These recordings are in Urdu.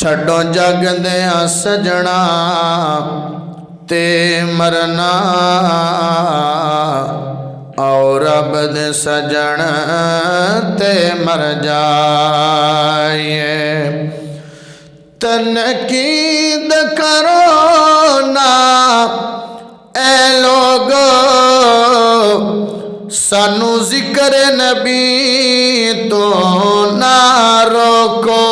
چھڈو جگ دیا سجنا تے مرنا او رب دے سجن تے مر جائیے تنقید کرو نا اے لوگو سانو ذکر نبی تو نہ روکو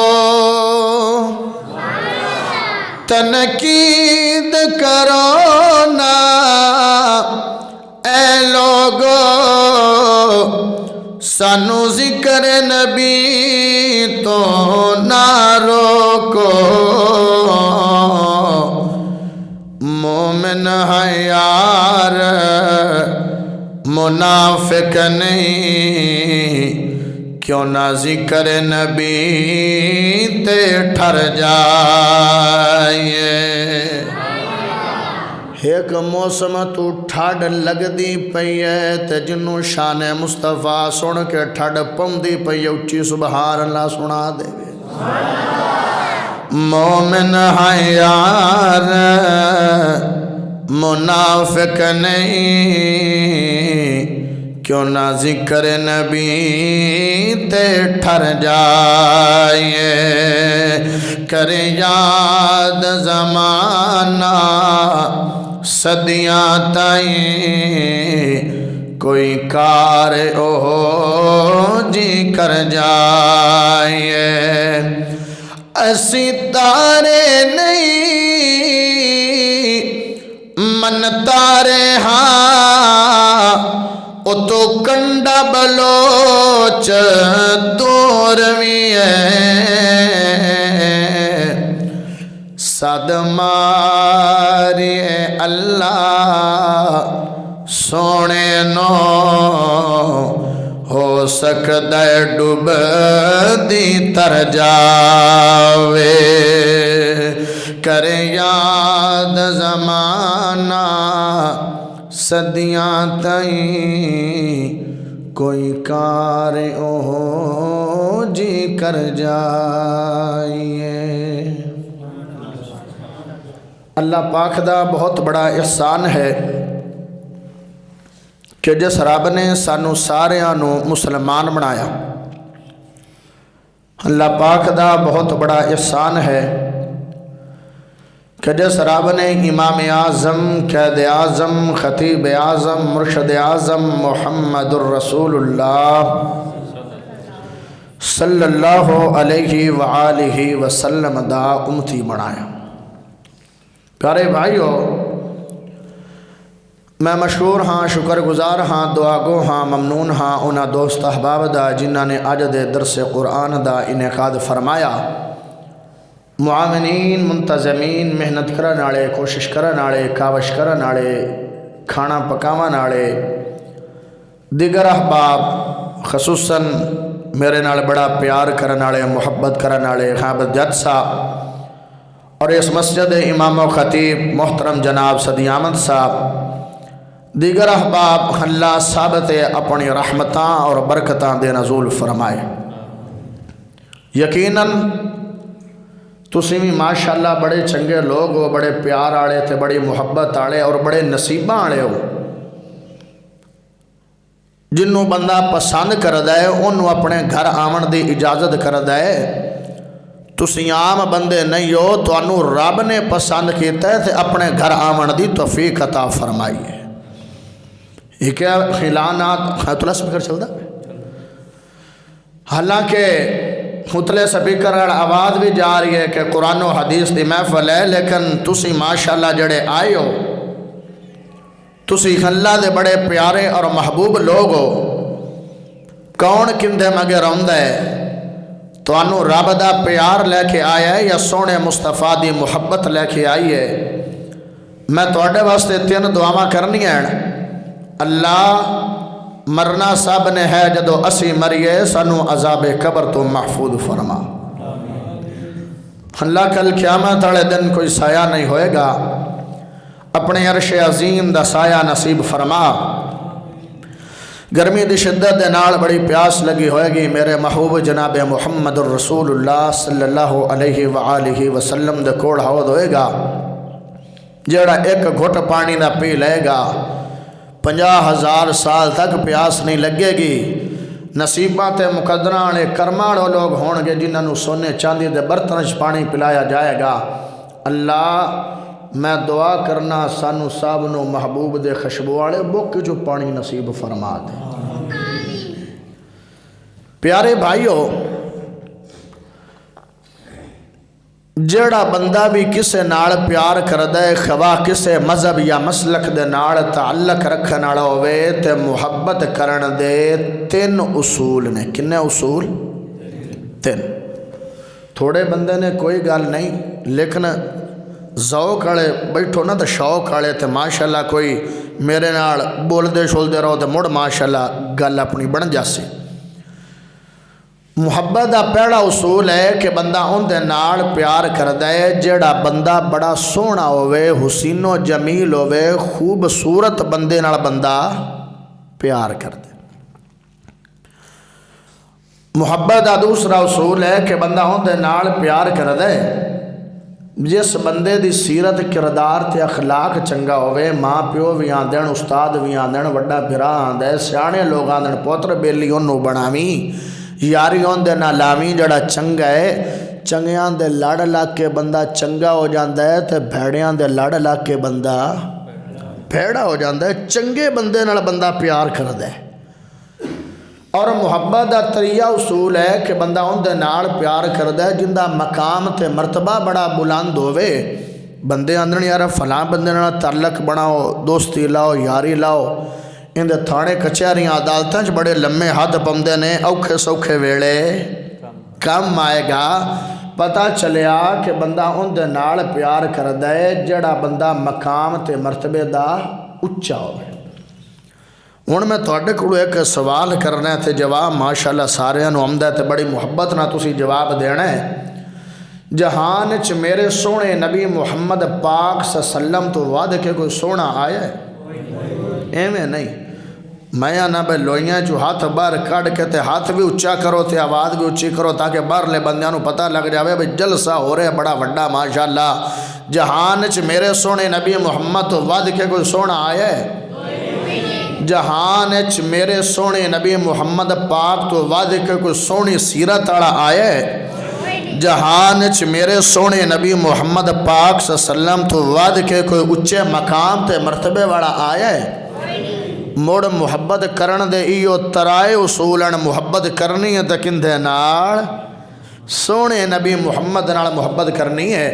تنقید کرو نا اے لوگو سانو ذکر نبی تو نہ روکو مومن ہے یار منافق نہیں کیوں نہ ذکر نبی تے ٹھر جائیے ایک موسم تو ٹھاڈ لگ دی پئی ہے تے جنوں شان مصطفیٰ سن کے ٹھاڈ پم دی پئی اچھی سبحان اللہ سنا دے مومن ہے یار منافق نہیں کیوں نہ ذکر نبی تے ٹھر جائیے کرے یاد زمانہ صدیاں تائیں کوئی کار اوہ جی کر جائیے اسی تارے نہیں من تارے ہاں او تو کنڈا بلوچ دور بھی ہے صد ماری اللہ سونے نو ہو سکتا ہے ڈوب دی تر جاوے کرے یاد زمانہ صدیاں تائیں کوئی کار اوہ جی کر جائیے اللہ پاک دا بہت بڑا احسان ہے کہ جس رب نے سانو ساریاں نو مسلمان بنایا اللہ پاک دا بہت بڑا احسان ہے کہ جس رب نے امام اعظم قائد اعظم خطیب اعظم مرشد اعظم محمد الرسول اللہ صلی اللہ علیہ وآلہ وسلم دا امتی بنایا پیارے بھائیو میں مشکور ہاں شکر گزار ہاں دعا گو ہاں ممنون ہاں انہاں دوست احباب دا جنہاں نے اج دے درس قرآن دا انعقاد فرمایا معاونین منتظمین محنت کرن والے کوشش کرن والے کاوش کرن والے کھانا پکاون والے دیگر احباب خصوصاً میرے نال بڑا پیار کرن والے محبت کرن والے خابد جد صاحب اور اس مسجد امام و خطیب محترم جناب صدی احمد صاحب دیگر احباب اللہ ثابت اپنی رحمتاں اور برکتاں دے نزول فرمائے یقیناً تسی بھی ماشاءاللہ بڑے چنگے لوگ ہو بڑے پیار آڑے تھے بڑی محبت آڑے اور بڑے نصیبہ آڑے ہو جنہوں بندہ پسند کر دائے انہوں اپنے گھر آمن دی اجازت کر دائے تسی عام بندے نہیں ہو تو انہوں رب نے پسند کیتا ہے تھے اپنے گھر آمن دی توفیق عطا فرمائیے یہ کیا خلانات خیطلہ سپیکر چل دا حالانکہ خطلے سپیکر آواز بھی جا رہی ہے کہ قرآن و حدیث دی محفل ہے لیکن تسی ماشاءاللہ جڑے آئے ہو تسی اللہ دے بڑے پیارے اور محبوب لوگ ہو کون کندے مگے روندہ ہے تو انہوں رب دا پیار لے کے آیا ہے یا سونے مصطفیٰ دی محبت لے کے آئی ہے میں توڑے واسطے 3 دعاواں کرنی ہیں اللہ مرنا صاحب نے ہے جدو اسی مریے سنو عذاب قبر تو محفوظ فرما اللہ کل قیامت والے دن کوئی سایہ نہیں ہوئے گا اپنے عرش عظیم دا سایہ نصیب فرما گرمی دی شدت دے نال بڑی پیاس لگی ہوئے گی، میرے محبوب جناب محمد الرسول اللہ صلی اللہ علیہ وآلہ وسلم دے کوڑ حوض ہوئے گا، جیڑا ایک گھٹ پانی نہ پی لے گا 50,000 سال تک پیاس نہیں لگے گی۔ نصیبات مقدرانے کرماڑو لوگ ہون گے جنہوں سونے چاندی دے برتنش پانی پلایا جائے گا۔ اللہ میں دعا کرنا سانو صاحب نو محبوب دے خشبوالے بک جو پانی نصیب فرما دے۔ پیارے بھائیو، جیڑا بندہ بھی کسے نال پیار کردے خواہ کسے مذہب یا مسلک دے نال تعلق رکھن والا ہوئے تے محبت کرن دے 3 اصول نے۔ کنے اصول؟ 3۔ تھوڑے بندے نے کوئی گل نہیں، لیکن ذوق والے بیٹھو نا تو شوق والے تے ماشاءاللہ کوئی میرے نال بول دے شول دے رہو تے مڑ ماشاءاللہ گل اپنی بن جاسی۔ محبت دا پہلا اصول ہے کہ بندہ ان دے نال پیار کردہ ہے جیڑا بندہ بڑا سونا ہوئے، حسین و جمیل ہوئے، خوبصورت بندے نال بندہ پیار کردہ۔ محبت دا دوسرا اصول ہے کہ بندہ ان دے نال پیار کردہ ہے جس بندے دی سیرت کردار تے اخلاق چنگا ہوئے، ماں پیو بھی آندین، استاد بھی آندین، وڈا بھرا آندے، سیانے لوگ آندین، پوتر بیلی انہوں بناویں، یاری ہون دے نہ لاویں، جڑا چنگا ہے چنگیاں دے لڑ لاگ کے بندہ چنگا ہو جاندہ ہے تے بھیڑیاں دے لڑ لاگ کے بندہ بھیڑا ہو جاندہ ہے۔ چنگے بندے نال بندہ پیار کردہ ہے۔ اور محبت دا تریہ اصول ہے کہ بندہ ان دے نال پیار کردہ ہے جن دا مقام تے مرتبہ بڑا بلند ہوئے، بندے آندن یار فلاں بندے نال تعلق بناؤ، دوستی لاؤ، یاری لاؤ، ان دے تھانے کچہریاں عدالتاں چ بڑے لمے ہاتھ پمدے نے، اوکھے سوکھے ویلے کم آئے گا۔ پتہ چلیا کہ بندہ ان دے نال پیار کردہ ہے جڑا بندہ مقام تے مرتبے دا اچھا ہوئے۔ ہن میں تواڈے کولوں ایک سوال کرنا ہے تے جواب ماشاءاللہ سارے نوں آمدا ہے تے بڑی محبت نال تسی جواب دینا ہے۔ جہان چ میرے سونے نبی محمد پاک صلی اللہ علیہ وسلم تو ود کے کوئی سونا آیا ہے؟ ایویں نہیں، میں نہ بے لوئیاں جو ہاتھ باہر کڑ کے تے ہاتھ بھی اچھا کرو تے آواز بھی اچھی کرو تاکہ باہر لے بندیاں نوں پتہ لگ جاوے بھئی جلسہ ہو رہے بڑا وڈا ماشاءاللہ۔ جہان چ میرے سونے نبی محمد تو ود کے کوئی سونا آیا ہے؟ جہان چ میرے سونے نبی محمد پاک تو ود کے کوئی سونی سیرت والا آیا ہے؟ جہان چ میرے سونے نبی محمد پاک صلی اللہ علیہ وسلم تو ود کے کوئی اچھے مقام تے مرتبے والا آیا ہے؟ موڑ محبت کرن دے ایو ترائے اصولن، محبت کرنی ہے تے کندے نال؟ سونے نبی محمد نال محبت کرنی ہے۔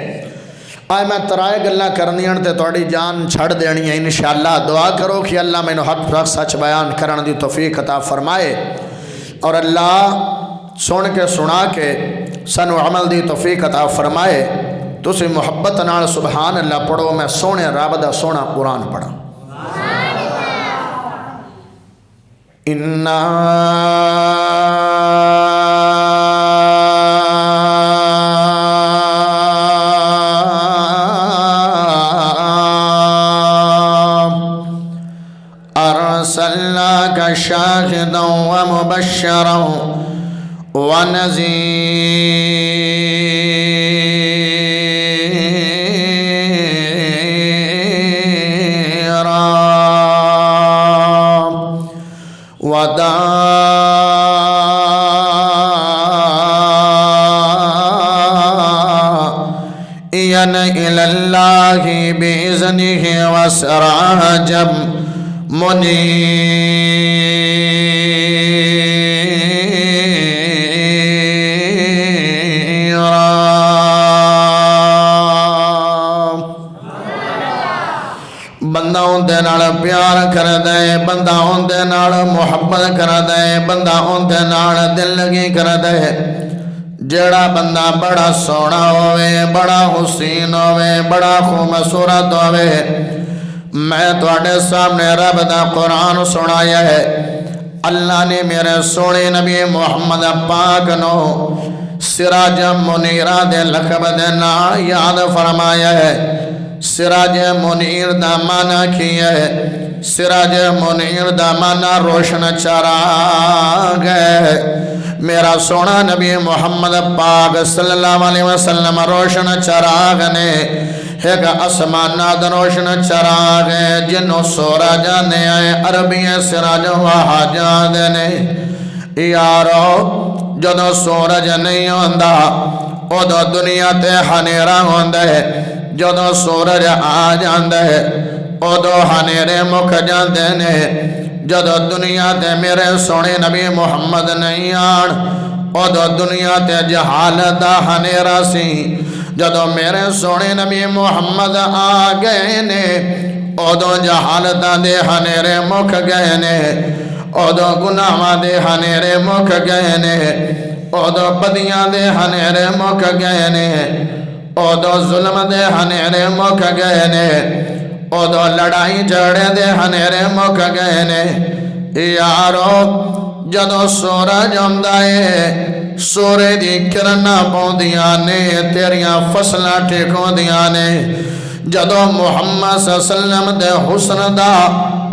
آئے میں ترائے گلہ کرنی ہیں تے توڑی جان چھڑ دینی ہے انشاءاللہ۔ دعا کرو کہ اللہ میں حق سچ بیان کرن دی توفیق عطا فرمائے، اور اللہ سن کے سنا کے سنو عمل دی توفیق عطا فرمائے۔ تسی محبت نال سبحان اللہ پڑھو، میں سونے رب دا سونا قرآن پڑھا۔ اِنَّا أَرْسَلْنَاكَ شَاهِدًا وَمُبَشِّرًا وداعيا إلى الله بإذنه وسراجا منيرا۔ بندہ ان دے نال پیار کر دے، بندہ ان دے نال محبت کر دے، بندہ ان دے نال دل لگی کر دے جڑا بندہ بڑا سونا ہوئے، بڑا حسین ہوئے، بڑا خوبصورت ہوئے۔ میں تواڈے سامنے رب دا قرآن سنایا ہے۔ اللہ نے میرے سونے نبی محمد پاک نو سراج منیرہ دے لقب دے نال یاد فرمایا ہے۔ سراج منیر دا مانا کی ہے؟ سراج منیر دا مانا روشن چراغ ہے۔ میرا سونا نبی محمد پاک صلی اللہ علیہ وسلم روشن چراغ نے، ایک آسمانہ دا روشن چراغ ہے جنوں سورج نے آئے عربی سراج وحاجات نے۔ یارو جدو سورج نہیں ہوندہ ادو دنیا تے ہنیرا ہوندہ ہے، جدو سورج آ جاندہ ہے ادو ہنیرے مک جاندے نے۔ جدو دنیا تے میرے سونے نبی محمد نہیں آن ادو دنیا تے جہالت دا ہنیرا سی۔ جدو میرے سونے نبی محمد آ گئے نے ادو جہالت دے ہنیرے مک گئے نے، ادو گناہ دے ہنیرے مک گئے نے، ادو بدیاں دے ہنیرے مک گئے نے، ادو ظلم دے ہنیرے مک گئے نے، ادو لڑائی جھگڑے دے ہنیرے مک گئے نے۔ یارو جدو سورج آندا ہے سورے دی کرنا پاؤندیاں نے، تیریاں فصلاں ٹھیکوندیاں نے۔ جدو محمد صلی اللہ علیہ وسلم دے حسن دا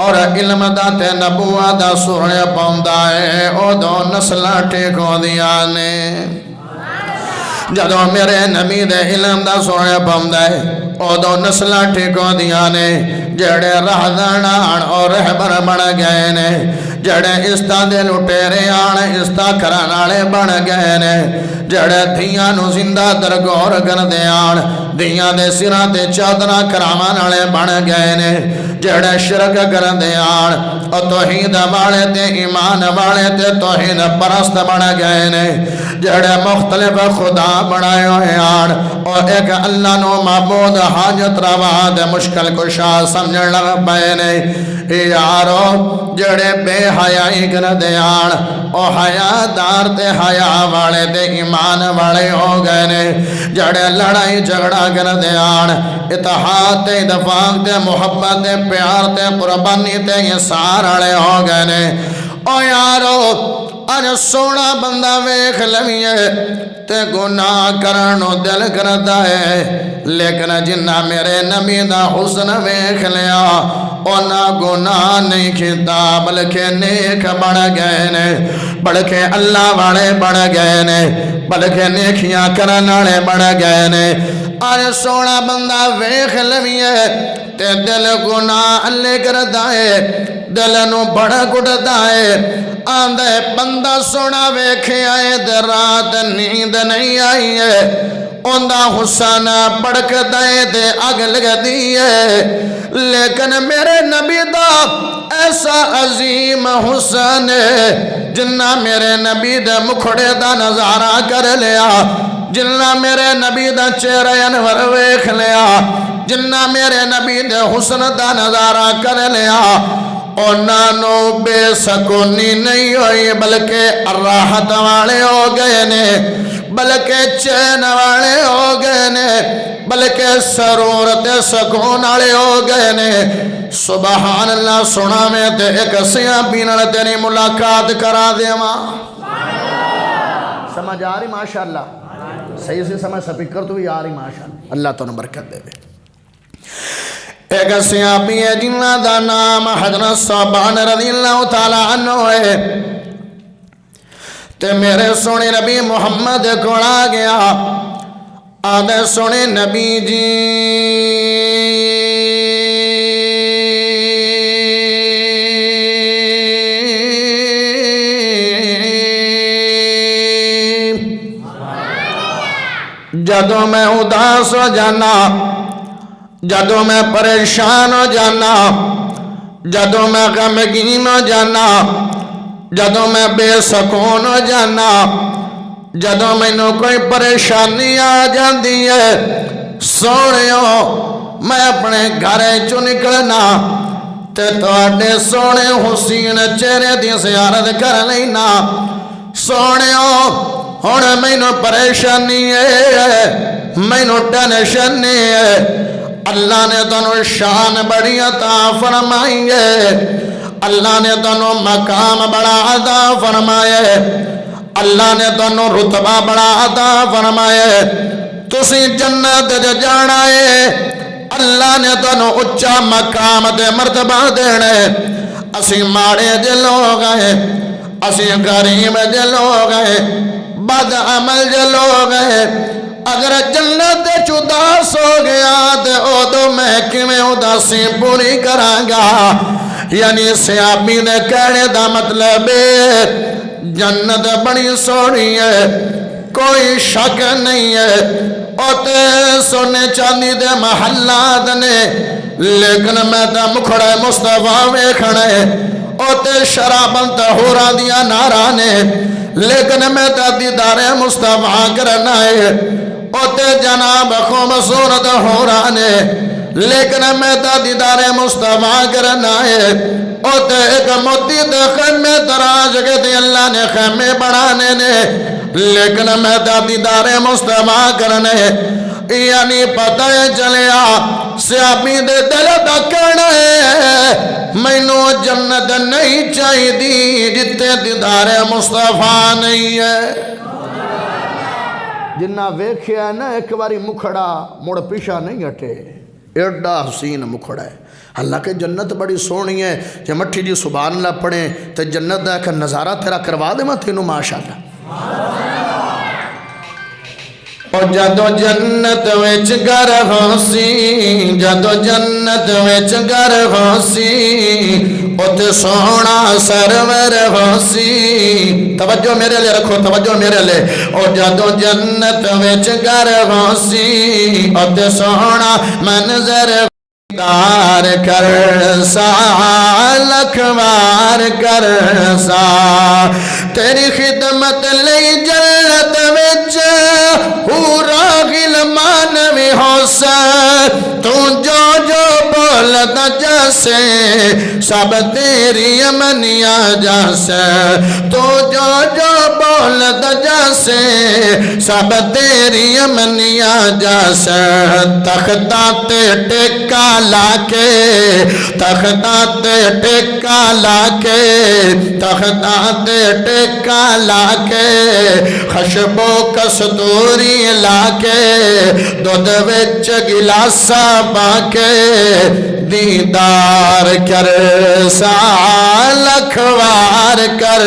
اور علم دا تے نبوہ دا سورے پاؤندا ہے ادو نسلاں ٹھیکوندیاں نے۔ جدو میرے نبی دے علم دا سونے پاؤندا ہے ادو نسلاں ٹھیکوندیاں نے۔ جڑے راہدان اور رہبر بن گئے نے، جڑے استا دے لٹیرے آن استا کران والے بن گئے نے، جڑے دھیاں نو زندہ درگور کردے آن دھیاں دے سراں تے چادراں کراون والے بن گئے نے، جڑے شرک کردے آن اور توحید والے تے ایمان والے تے توحید پرست بن گئے نے، جڑے مختلف خدا بنائے ہوئے آن اور ایک اللہ نو معبود حاجت روا دے مشکل کشا سمجھن لگ پئے نے۔ یارو جڑے بے حیائی کردے آن او حیا دار تے حیا والے تے ایمان والے ہو گئے نے، جڑے لڑائی جھگڑا کردے آن اتحاد تے اتفاق تے محبت تے پیار تے قربانی تے یسار والے ہو گئے نے۔ او یارو اج سونا بندہ ویکھ لویے تے گناہ کرنو دل کرتا ہے، لیکن جنہ میرے نبی دا حسن ویکھ لیا اونا گناہ نہیں کیتا بلکہ نیک بن گئے نے، بلکہ اللہ والے بن گئے نے، بلکہ نیکیاں کرن والے بن گئے نے۔ اج سونا بندہ ویکھ لویے تے دل گناہ اللہ کرتا ہے، دل نو بڑا گھٹتا ہے۔ آندے بندہ سونا ویکھے آئے دے رات نیند نہیں آئی ہے، اوندہ حسن بڑک دائے دے اگ لگ دیئے، لیکن میرے نبی دا ایسا عظیم حسن ہے جنہ میرے نبی دے مکھڑے دا نظارہ کر لیا، جنہ میرے نبی دا چہرہ انور ویکھ لیا، جنہ میرے نبی دے حسن دا نظارہ کر لیا، انہوں بے سکونی نہیں ہوئی بلکہ راحت والے ہو گئے نے، بلکہ چین والے ہو گئے نے، بلکہ سرورت سکون والے ہو گئے نے۔ سبحان اللہ سنا میں تے ایک سیاں پینل تیری ملاقات کرا دے ماں سمجھ آ رہی ماشاءاللہ صحیح سے سمجھ سپیکر تو بھی آ رہی ماشاءاللہ اللہ تو نے برکت دے دے۔ ایک صحابی ہے جنہ دا نام حضرت ثوبان رضی اللہ تعالیٰ عنہ ہے، تے میرے سونے نبی محمد کو آ گیا، آدھے سونے نبی جی جدو میں اداس ہو جانا، جدو میں پریشان ہو جانا، جدو میں غمگین ہو جانا، جدو میں بے سکون ہو جانا، جدو میں کوئی پریشانی آ جاندی ہے، سونیو میں اپنے گھرے چو نکلنا تے تواڈے سونے حسین چہرے دی زیارت کر لینا۔ سونیو ہن مینوں پریشانی ہے، مینوں ٹینشن ہے، اللہ نے تنوں شان بڑی عطا فرمائی ہے، اللہ نے تنوں مقام بڑا عطا فرمائے، اللہ نے تنوں رتبہ بڑا عطا فرمائے، تسی جنت جانا ہے، اللہ اللہ نے تنو اچھا مقام دے مرتبہ دینے اسی ماڑے دے لوگ ہیں اسی غریب دے لوگ ہیں بد عمل دے لوگ ہیں اگر جنت چوداس ہو گیا دے او دو محکمے اداسی پوری کرانگا یعنی سیابی نے کہنے دا مطلب ہے جنت بڑی سوڑی ہے کوئی شک نہیں ہے اوتے سونے چاندی دے محلات نے لیکن میں تا مکھڑے مصطفیٰ میں کھڑے اوتے شرابن تہورا دیا نارانے لیکن میں تا دیدار مصطفیٰ کرنا ہے اوتے جناب خوبصورت ہورانے لیکن میں تا دیدار مصطفیٰ کرنا ہے اوتے ایک موتی دے خیمے تراج کے دی اللہ نے خیمے بڑھانے نے لیکن میں تا دیدار مصطفیٰ کرنے یعنی پتہ چلیا سیابی دے دل دا کرنے میں نو جنت نہیں چاہی دی جتے دیدار مصطفیٰ نہیں ہے جنہ ویکھیا ہے نا ایک باری مکھڑا مڑ پیشا نہیں ہٹے ایڈا حسین مکھڑا ہے حالانکہ جنت بڑی سونی ہے جب مٹھی جی سبحان اللہ پڑھیں تو جنت دا ایک نظارہ تیرا کروا دے میں تینوں ماشاءاللہ اور جدو جنت ویچ گر ہوسی جدو جنت ویچ گر ہوسی ات سونا سرور ہوسی توجہ میرے لئے رکھو توجہ میرے لئے اور جدو جنت ویچ گر ہوسی ات سونا منظر دار کر سا لکھوار کر سا تیری خدمت لئی جنت وچ پورا غلمان بھی ہو سا تو جو بولتا جیسے سب تیری امنیا جیسے تو جو بولتا جیسے سب تیری امنیا جیسے تختہ تے ٹکا لاکے تختہ تے ٹکا لاکے تختہ تے ٹکا لاکے خشبو کستوری لاکے دودھ وچ گلاسا باکے دیدار کر سا لکھوار کر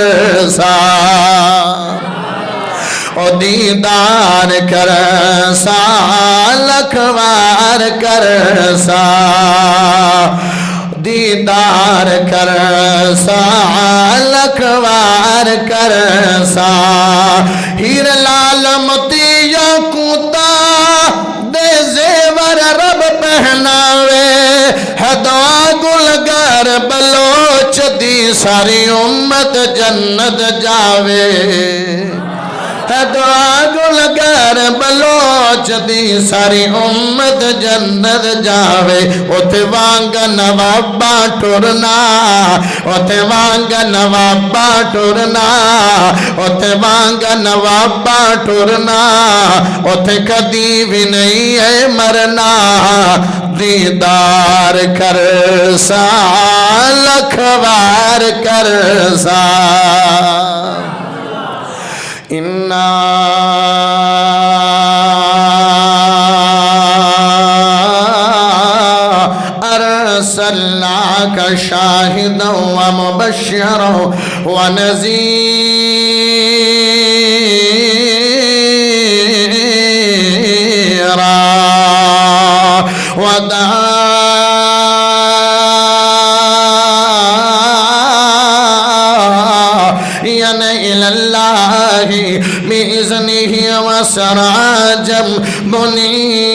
سا او دیدار کر سا لکھوار کر سا دیدار کر سا لکھوار کر سا ہیر لال متی یاقوتا دے زیور رب پہناوے ہے دعا گلگر بلوچ دی ساری امت جنت جاوے ہے دعا گلگر بلوچ دی ساری امت جنت جاوے اتھے وانگ نوابا ٹورنا اتھے وانگ نوابا ٹورنا اتھے وانگ نوابا ٹورنا اتھے کدی بھی نہیں ہے مرنا دیدار کر سا لکھوار کر سا اِنَّا أَرْسَلْنَاكَ شَاهِدًا وَمُبَشِّرًا وَنَذِيرًا وداعيًا إِلَى اللَّهِ بِإِذْنِهِ وَسِرَاجًا مُنِيرًا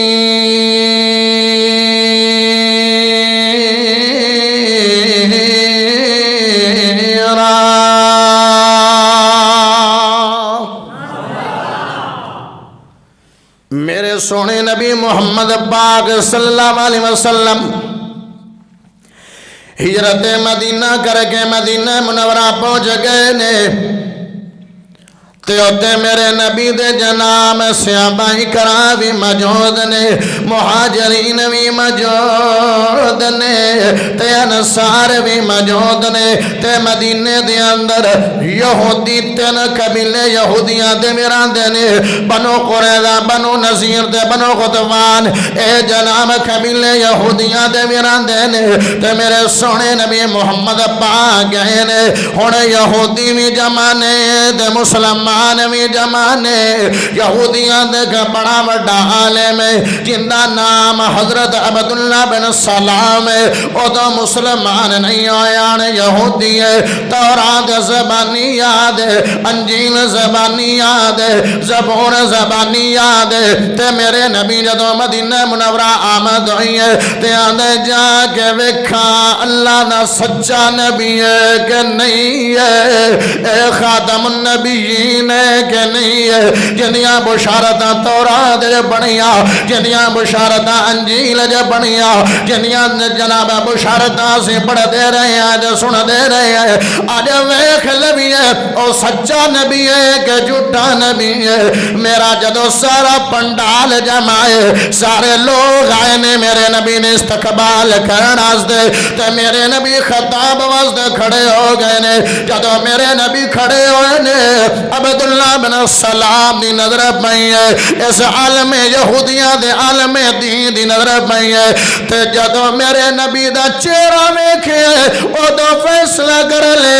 میرے سونے نبی محمد پاک صلی اللہ علیہ وسلم ہجرت مدینہ کر کے مدینہ منورہ پہنچ گئے نے تے اوتے میرے نبی دے جناب صحابہ کرام بھی موجود نے، مہاجرین بھی موجود نے، تے انصار بھی موجود نے، تے مدینے دے اندر یہودی تین قبیلے یہودیاں دے میراندے نے، بنو قریظہ، بنو نذیر تے بنو غطفان، اے جناب قبیلے یہودیاں دے میراندے نے، تے میرے سونے نبی محمد پاک گئے نے، ہن یہودی بھی جمع نے تے مسلمان بھی جمع نے۔ یہودیاں دے بڑا بڑا عالم ہے جن دا نام حضرت عبداللہ بن سلام ہے، او تو مسلمان نہیں ہویا نے، یہودی ہے، تورات زبانی یاد ہے، انجیل زبانی یاد ہے، زبور زبانی یاد ہے، تے میرے نبی جدو مدینہ منورہ آمد ہوئی ہے تے آندے جا کے وکھا اللہ دا سچا نبی ہے کہ نہیں ہے، اے خاتم النبیین ہے کہ نہیں ہے، جنیاں بشارتاں تورات جے بنیاں، جنیاں بشارتاں انجیل جے بنیاں، جنیاں جناب بشارتاں سے پڑھ دے رہے ہیں جو سن دے رہے ہیں، آج ویکھ نبی ہے او سچا نبی ہے کہ جھوٹا نبی ہے۔ میرا جدو سارا پنڈال جمائے، سارے لوگ آئے نے میرے نبی نے استقبال کرنا واسطے، تے میرے نبی خطاب واسطے کھڑے ہو گئے نے، جدو میرے نبی کھڑے ہوئے نے عبداللہ بن سلام دی نظر پئی ہے، اس عالم یہودیاں دے عالم دین دی نظر پئی ہے، تے جدو میرے نبی دا چہرہ ویکھے او تو فیصلہ کر لے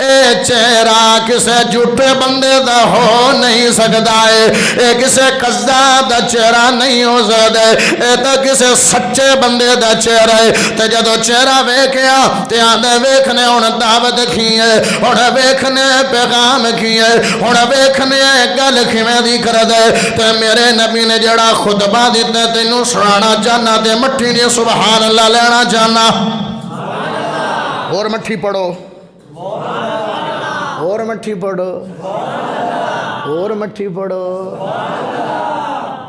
اے چہرہ کسے جھوٹے بندے دا ہو نہیں سکتا ہے، اے کسے قذاب دا چہرہ نہیں ہو سکتا ہے، اے تو کسے سچے بندے دا چہرہ ہے۔ تے جدو چہرہ ویکھیا تے آندے ویکھنے ہن دعوت کی ہے، ہن ویکھنے پیغام کی ہے، ہن ویکھنے گل کیویں دی کرد ہے، تے میرے نبی نے جڑا خطبہ دیتا تینوں سنانا چاہنا تے مٹھی دی سبحان اللہ لینا چاہنا۔ اور مٹھی پڑھو، اور مٹھی پڑھو، اور مٹھی پڑھو،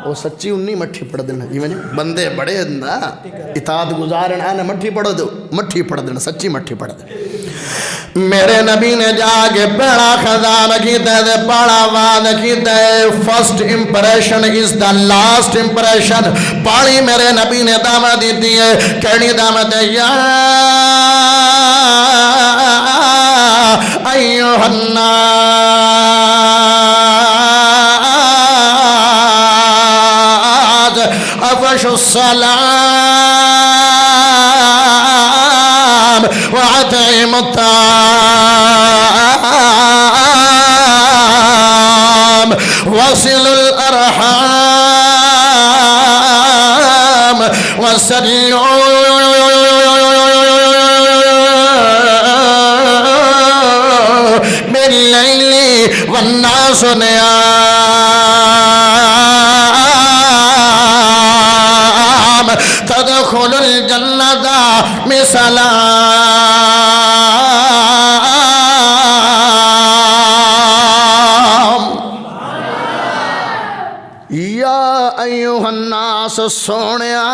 وہ سچی انہی مٹھی پڑھ دینا، بندے بڑے نا اطاعت گزارن آنا مٹھی پڑھو دو، مٹھی پڑھ دینا، سچی مٹھی پڑھ دینا۔ میرے نبی نے جا کے پہلا خطاب کیتا ہے، پہلا وعد کیتا ہے، first impression is the last impression. پاڑی میرے نبی نے دعوت دیتی ہے، کہڑی دعوت ہے؟ یا ایوہ الناس افشوا السلام وأطعموا الطعام وصلوا الأرحام وصلوا بالليل والناس نيام تدخل الجنة بسلام۔ یا ایوہ الناس سونیا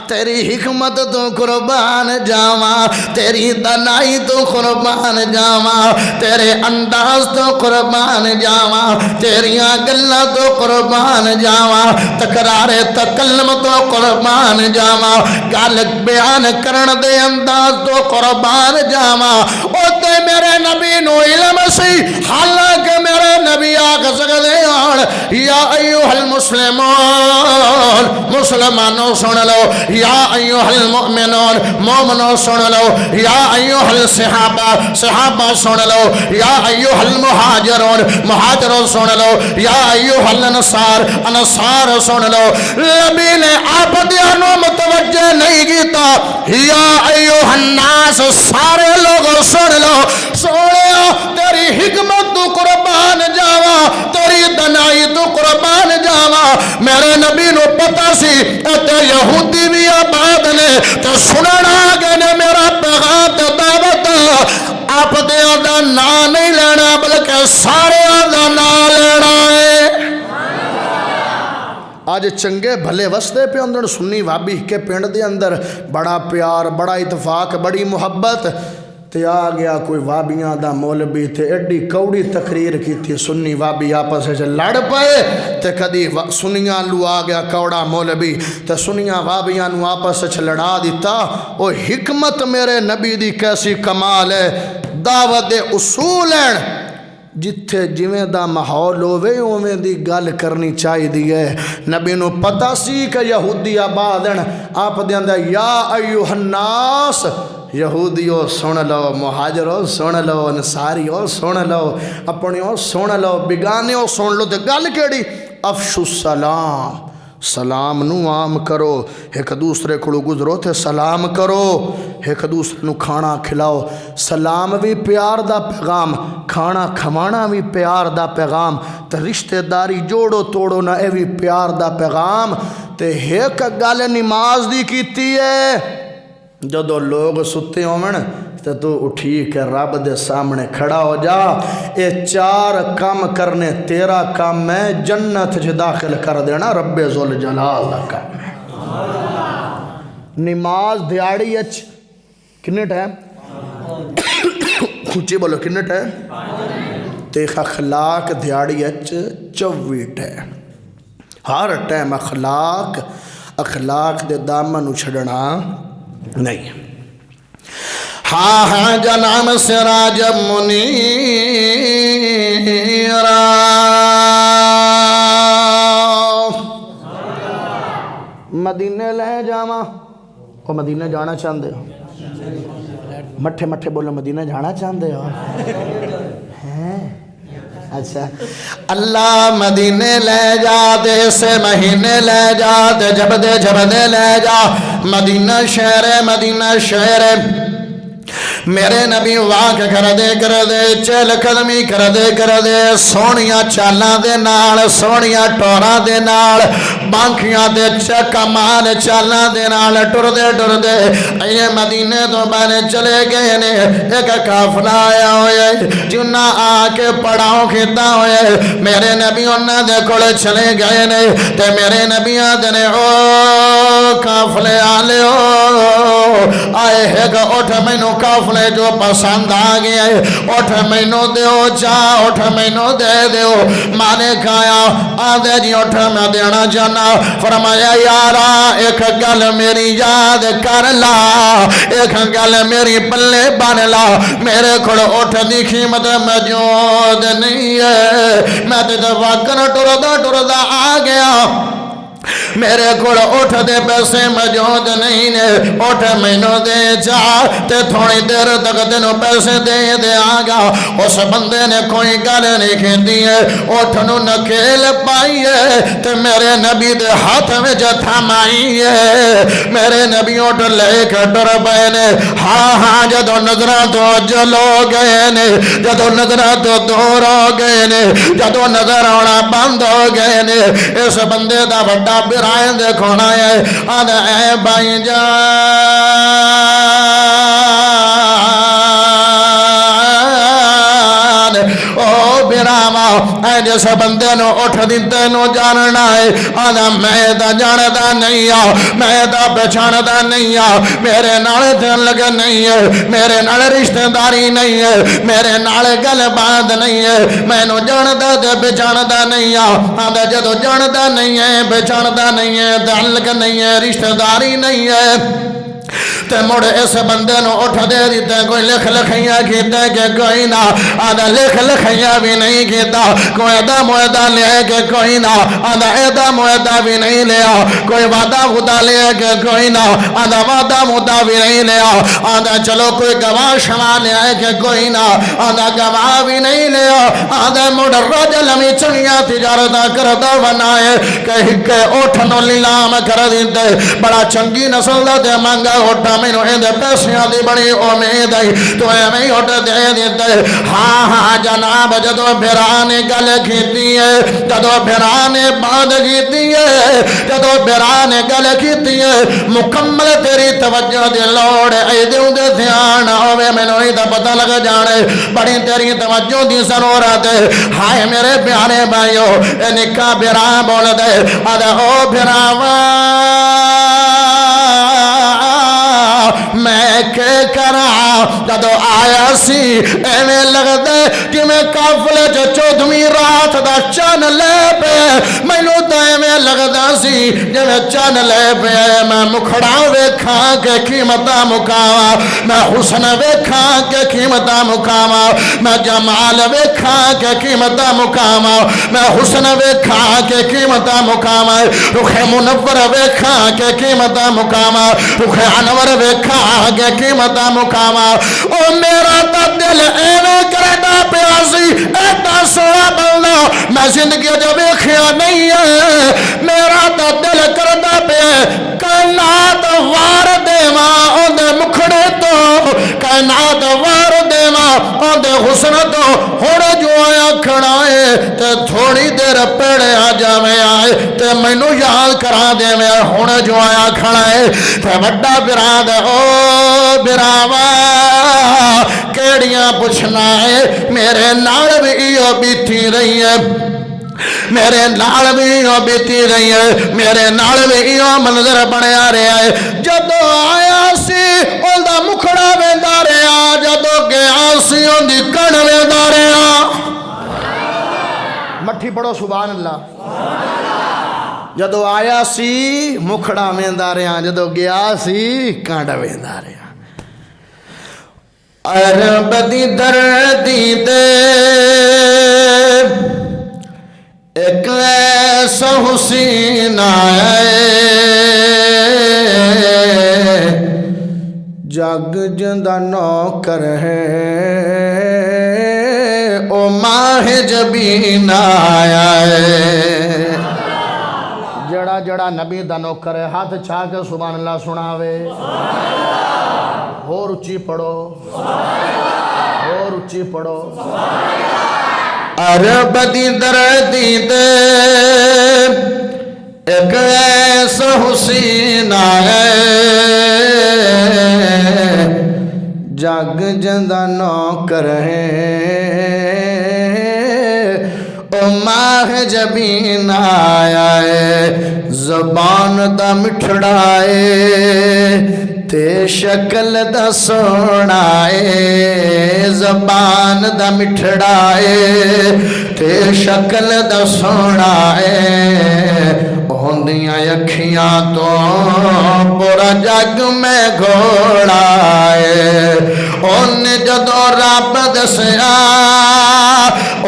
تیری حکمت تو قربان جاواں، تیری دانائی تو قربان جاواں، تیرے انداز تو قربان جاواں، تیریاں گلاں تو قربان جاواں، تکرار تکلم تو قربان جاواں، گل بیان کرن دے انداز تو قربان جاواں۔ او تے میرے نبی نو علم سی، حالانکہ میرے نبی آکھ سکدے ہن یا ایوہ المسلمون، مسلمانوں سن لو، یا ایوہ المؤمنون، مومنوں سن لو، یا ایوہ الصحابہ، صحابہ سن لو، یا ایوہ المہاجرون، مہاجروں سن لو، یا ایوہ الانصار، انصار سن لو۔ نبی نے آپ دیانوں متوجہ نہیں کیتا، یا ایوہ الناس سارے لوگ سن لو، سوڑیا تیری حکمت تو قربان جاوا، تیری دنائی تو قربان جاوا۔ میرے نبی نو پتا سی تے یہودی بھی آباد نے تے سننا آگے نے میرا پیغام تے دعوت، آپ دیاں دا نام نہیں لینا بلکہ سارے دا نام لینا ہے۔ آج چنگے بھلے وستے پہ اندر سنی وابی کے پنڈ دے اندر بڑا پیار، بڑا اتفاق، بڑی محبت، تے آ گیا کوئی وابیاں دا مولوی تے ایڈی کوڑی تقریر کی تھی سنی وابی آپس سے لڑ پئے تے کدی سنیاں لو آ گیا کوڑا مولوی تے سنیاں وابیاں نو آپس سے لڑا دیتا او حکمت میرے نبی دی کیسی کمال ہے دعوت دے اصول ہیں جتھے جویں دا ماحول ہووے اوویں دی گل کرنی چاہی دی ہے نبی نو پتہ سی کہ یہودی آباد ہیں آپ دیندے یا ایوہ الناس یہودیو سن لو مہاجرو سن لو انصاریو سن لو اپنیو سن لو بگانیو سن لو تے گل کیڑی افشو السلام سلام نو عام کرو ایک دوسرے کو گزرو تے سلام کرو ایک دوسرے نو کھانا کھلاؤ سلام بھی پیار دا پیغام کھانا کھوانا بھی پیار دا پیغام تے رشتہ داری جوڑو توڑو نہ اے بھی پیار دا پیغام تے ایک گل نماز دی کیتی ہے جدو لوگ ستے ہومن تو اٹھی کے رب دے سامنے کھڑا ہو جا اے 4 کام کرنے تیرا کام ہے جنت چ داخل کر دینا رب ذوالجلال دا کام ہے نماز دیاڑی اچ کنے ٹائم اونچی بولو کنے ٹائم تے اخلاق دیاڑی اچ 24 ٹائم ہر ٹائم اخلاق دے دامن چھڑنا نہیں ہاں ہاں جنام سراج منیرا مدینے لے جاواں وہ مدینے جانا چاہندے ہو مٹھے مٹھے بولو مدینے جانا چاہندے ہو اچھا اللہ مدینے لے جا دے سے مہینے لے جا دے جب دے لے جا مدینہ شہر میرے نبی واق کر دے چل قدمی کر دے سونیاں چالاں دے نال سونیاں ٹوراں دے نال بانکیاں دے کمال چالاں دے نال ٹر دے اے مدینے تو بانے چلے گئے نے ایک قافلہ آیا ہوئے جنہ آ کے پڑھاؤ کھتا ہوئے میرے نبی انہاں دے کولے چلے گئے نے تے میرے نبی آدھے نے او قافلے آلے آئے ہے گا اٹھ مینوں قافلے جو پسند آ گیا ہے اٹھ مینوں دیو جا اٹھ مینوں دے دیو مانے کھایا آدھے جی اٹھ میں دینا جانا فرمایا یارا ایک گل میری یاد کر لا ایک گل میری پلے بن لا میرے کھڑ اٹھ دی قیمت موجود نہیں ہے میں تے وقت ٹردا آ گیا میرے کھڑ اٹھ دے پیسے موجود نہیں نے اٹھ مینوں دے جا تے تھوڑی دیر تک تینوں پیسے دے آگا اس بندے نے کوئی گل نہیں کھیتی ہے اٹھ نو نکیل پائی ہے تے میرے نبی دے ہاتھ میں تھمائی ہے میرے نبی اٹھ لے کے ڈر پئے نے ہاں جدو نظراں تو جلو گئے نے جدو نظراں تو دور ہو گئے نے جدو نظر آنا بند ہو گئے نے اس بندے دا بڑا برائیں دیکھونا ہے آدھے اے بھائی او براما اے جس بندے نو اٹھ دیتے نو جاننا ہے آدھا میں دا جاندا نہیں آ میں دا پہچاندا نہیں آ میرے نال دل لگ نہیں ہے میرے نال رشتہ داری نہیں ہے میرے نال گل بات نہیں ہے میں نو جاندا تے پہچاندا نہیں آ آدھا جدو جاندا نہیں ہے پہچاندا نہیں ہے دل لگ نہیں ہے رشتہ داری نہیں ہے تے مڑ اس بندے نو اٹھ دے دیتے کوئی لکھ لکھیاں کیتے کہ کوئی نہ آدھا لکھ لکھیاں بھی نہیں کیتا کوئی ادا معاہدہ لے کے کوئی نہ آدھا ادا معاہدہ بھی نہیں لیا کوئی وعدہ خدا لے کے کوئی نہ آدھا وعدہ مدہ بھی نہیں لیا آدھا چلو کوئی گواہ شما لے کے کوئی نہ آدھا گواہ بھی نہیں لیا آدھا مڑ رجل میں چنیا تجارتہ کردہ بنائے کہ اٹھ نو لیلام کر دیتے بڑا چنگی نسل دے مانگا اٹھا میں نو اندے پیسیاں دی بڑی امید ہے تو ایویں ہی اٹھ دے دیتے ہاں جناب جدو بھرانے گل کیتی ہے جدو بھرانے بات کیتی ہے جدو بھرانے گل کیتی ہے مکمل تیری توجہ دی لوڑ اے دیوں دے دھیان ہوے مینوں ہی تے پتہ لگ جانے بڑی تیری توجہ دی ضرورت ہے ہائے میرے پیارے بھائیو اے نکا بھرا بول دے آدھا او بھراواں میں کہ کرا جدو آئے سی ایویں لگدا کہ میں قافلے چ 14ویں رات دا چن لے پے مینوں تے ایویں لگدا سی جویں چن لے پے میں مکھڑا ویکھاں کہ قیمتاں مکاواں میں حسن ویکھاں کہ قیمتاں مکاواں میں جمال ویکھاں کہ قیمتاں مکاواں میں حسن ویکھاں کہ قیمتاں مکاواں رخ منور ویکھاں کہ قیمتاں مکاواں رخ انور ویکھاں کہ قیمتاں مکاواں او میرا تا دل ایویں کردا پیا سی ایڈا سوہنا بندہ میں زندگی جو ویکھیا نہیں ہے میرا تا دل کردا پیا کائنات وار دیواں اودے مکھڑے تو کائنات وار دیواں اودے حسن تو ہن جو آیا کھڑا ہے تے تھوڑی دیر پیڑے آ جاویں آئے تے مینوں یاد کرا دیویں ہن جو آیا کھڑا ہے تے وڈا براد او براوا کیڑیاں پوچھنا ہے میرے نال بھی ایو بیٹھی رہی ہے میرے نال بھی ایو بیتی رہی ہے میرے نال بھی ایو منظر بنیا رہا ہے جدو آیا سی اوندا مکھڑا ویندا رہا جدو گیا سی اوندی کن ویندا رہا مٹھی پڑھو سبحان اللہ جدو آیا سی مکھڑا ویندا رہا جدو گیا سی کانڈ ویندا رہا عرب دی دردی دے ایک ایسا حسین آئے جگ جندہ نوکر ہے او ماہ جبین آئے جڑا جڑا نبی دا نوکر ہے ہاتھ چھا کے سبحان اللہ سناوے اور اچھی پڑھو اور اچھی پڑھو عرب دی دردی دے ایک ایسا حسین آئے جگ جندہ نوکر ہے او ماہ جبین آیا ہے زبان دا مٹھڑائے تے شکل دا سونائے زبان دا مٹھڑائے تے شکل دا سونائے ہوندیاں اکھیاں تو پورا جگ میں گھوڑائے ان جدو رب دسیا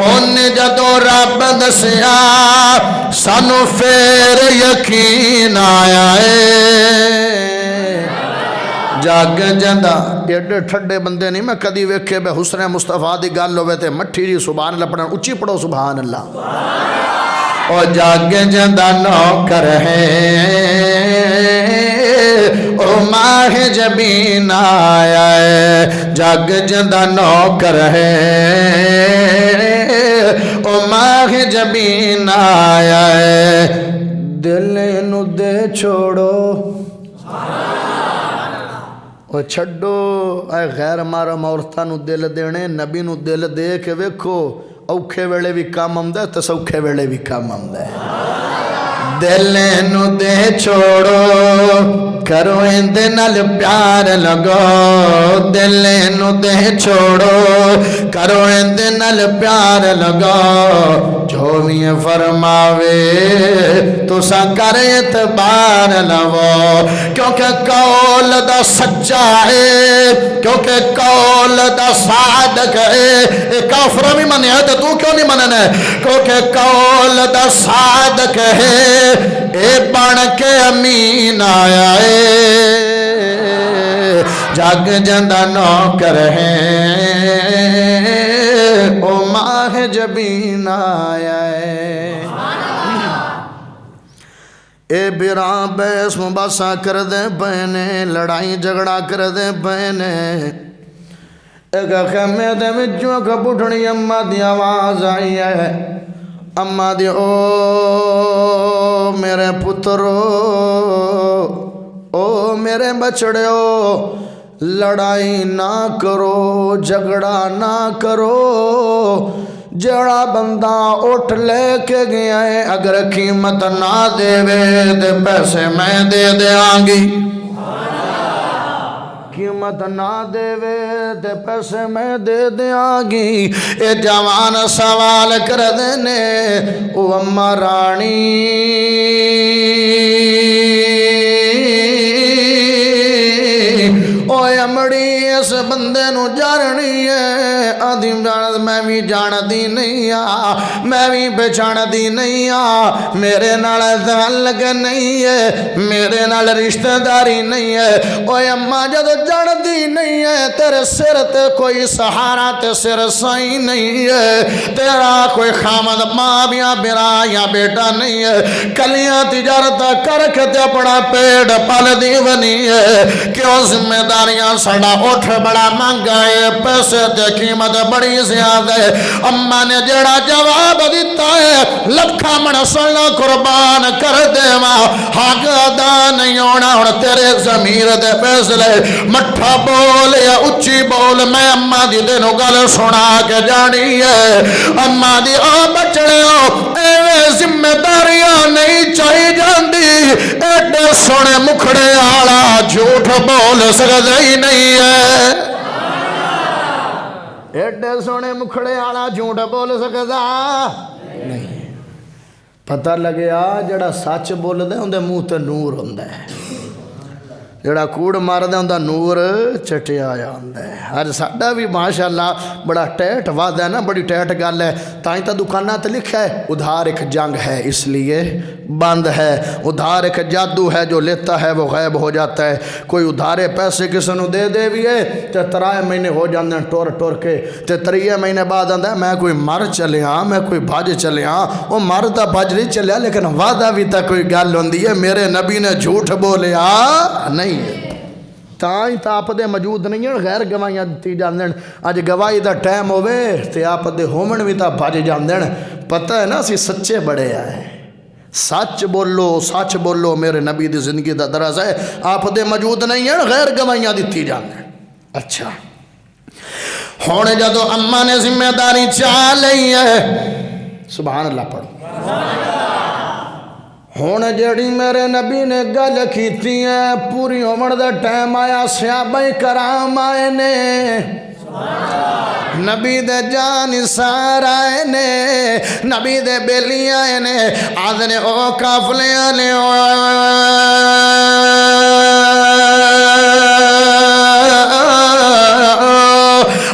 ان جدو رب دسیا سانو پھر یقین آیا ہے جگ جندہ ایڈے ٹھڈے بندے نہیں میں کدی ویکھے بے حسن مصطفیٰ دی گل ہوئے تے مٹھی جی سبحان اللہ پڑھنا اچھی پڑھو سبحان اللہ او جگ جندہ نوکر ہے او ماہ جبین آیا ہے جگ جندہ نوکر ہے او ماہ جبین آیا ہے دل نو دے چھوڑو او چھڑو اے غیر مارم عورتاں نو دل دینے نبی نو دل دے کے ویکھو اوکھے ویلے بھی کام آمدہ ہے تے سوکھے ویلے بھی کام آمدہ ہے دل نو دے چھوڑو کرو اندے نال پیار لگو دل نو دے چھوڑو کرو اندے نال پیار لگو جو بھی فرماوے تو سا کر اعتبار لو کیونکہ قول دا سچا ہے کیونکہ قول دا صادق ہے کافرہ بھی منع ہے تو کیوں نہیں منع ہے کیونکہ قول دا صادق ہے اے بن کے امین آیا ہے جگ جندہ نوکر ہے او ماہ جبین آیا ہے اے بیران بیس مباسا کر دے پہنے لڑائی جگڑا کر دے پہنے ایک خیمے دے وچوں کا بٹھنی اماں دی آواز آئی ہے اماں دی او میرے پترو او میرے بچڑیو لڑائی نہ کرو جھگڑا نہ کرو جڑا بندہ اٹھ لے کے گیا ہے اگر قیمت نہ دے وے دے پیسے میں دے دے آنگی قیمت نہ دے وے تے پیسے میں دے دیاں گی اے جوان سوال کر دینے او اما رانی اوے امڑی اس بندے نو جاننی ہے آدھی جانت میں بھی جاندی نہیں میں بھی پہچاندی نہیں میرے نال تعلق نہیں ہے میرے نال رشتہ داری نہیں ہے اوے اماں جد جاندی نہیں ہے تیرے سر تے کوئی سہارا تے سر سائی نہیں ہے تیرا کوئی خامد ماں یا برا یا بیٹا نہیں ہے کلیاں تجارت کر کے تے اپنا پیٹ پل دی بنی ہے کیوں ذمہ داریاں سڑا اٹھ بڑا مانگا ہے پیسے تے قیمت بڑی زیادہ ہے اماں نے جڑا جواب دیتا ہے لکھا من سننا قربان کر دے ماں حق ادا نہیں ہونا اور تیرے ضمیر دے فیصلے مٹھا بول یا اچھی بول میں اماں دی دنوں گل سنا کے جانی ہے اماں دی بچڑے ہو ایویں ذمہ داریاں نہیں چاہی جاندی ایڈے سونے مکھڑے آلا جھوٹ بول سکدے ہی نہیں ہے ایڈے سونے مکھڑے آلا جھوٹ بول سکدا نہیں پتہ لگیا جڑا سچ بول دے اندے منہ تے نور ہوندا ہے جڑا کوڑ مار دے اندہ نور چٹیا آیا ہوندا ہے ہر ساڈا بھی ماشاءاللہ بڑا ٹیٹ وعدہ ہے نا بڑی ٹیٹ گل ہے تائیں تا دکانہ تے لکھا ہے ادھار ایک جنگ ہے اس لیے بند ہے ادھار ایک جادو ہے جو لیتا ہے وہ غائب ہو جاتا ہے کوئی ادھارے پیسے کسی نو دے دے بھی ہے تے ترائے مہینے ہو جاندے ہیں ٹور ٹور کے تے تریے مہینے بعد آندہ ہے میں کوئی مر چلے ہاں میں کوئی بھاج چلے ہاں وہ مر تا بھاج نہیں چلے لیکن وعدہ بھی تا کوئی گل ہوندی ہے میرے نبی نے جھوٹ بولے نہیں تائیں تا آپ دے موجود نہیں ہیں غیر گواہیاں دیتی جاندے ہیں اج گواہی دا ٹائم ہوئے تے آپ دے ہومن بھی تا بھاج جاندے ہیں پتہ ہے نا سی سچے بڑے آئے سچ بولو میرے نبی دی زندگی دا درز ہے آپ دے موجود نہیں ہیں غیر گواہیاں دیتی جاندے ہیں اچھا ہونے جدو اماں نے ذمہ داری چاہ لئی ہے سبحان اللہ پڑھو ہونے جڑی میرے نبی نے گل کیتی ہے پوری عمر دا ٹائم آیا صحابہ کرام آئے نے نبی دے جان سار آئے نے نبی دے بیلی آئے نے آدھنے او کافلے آنے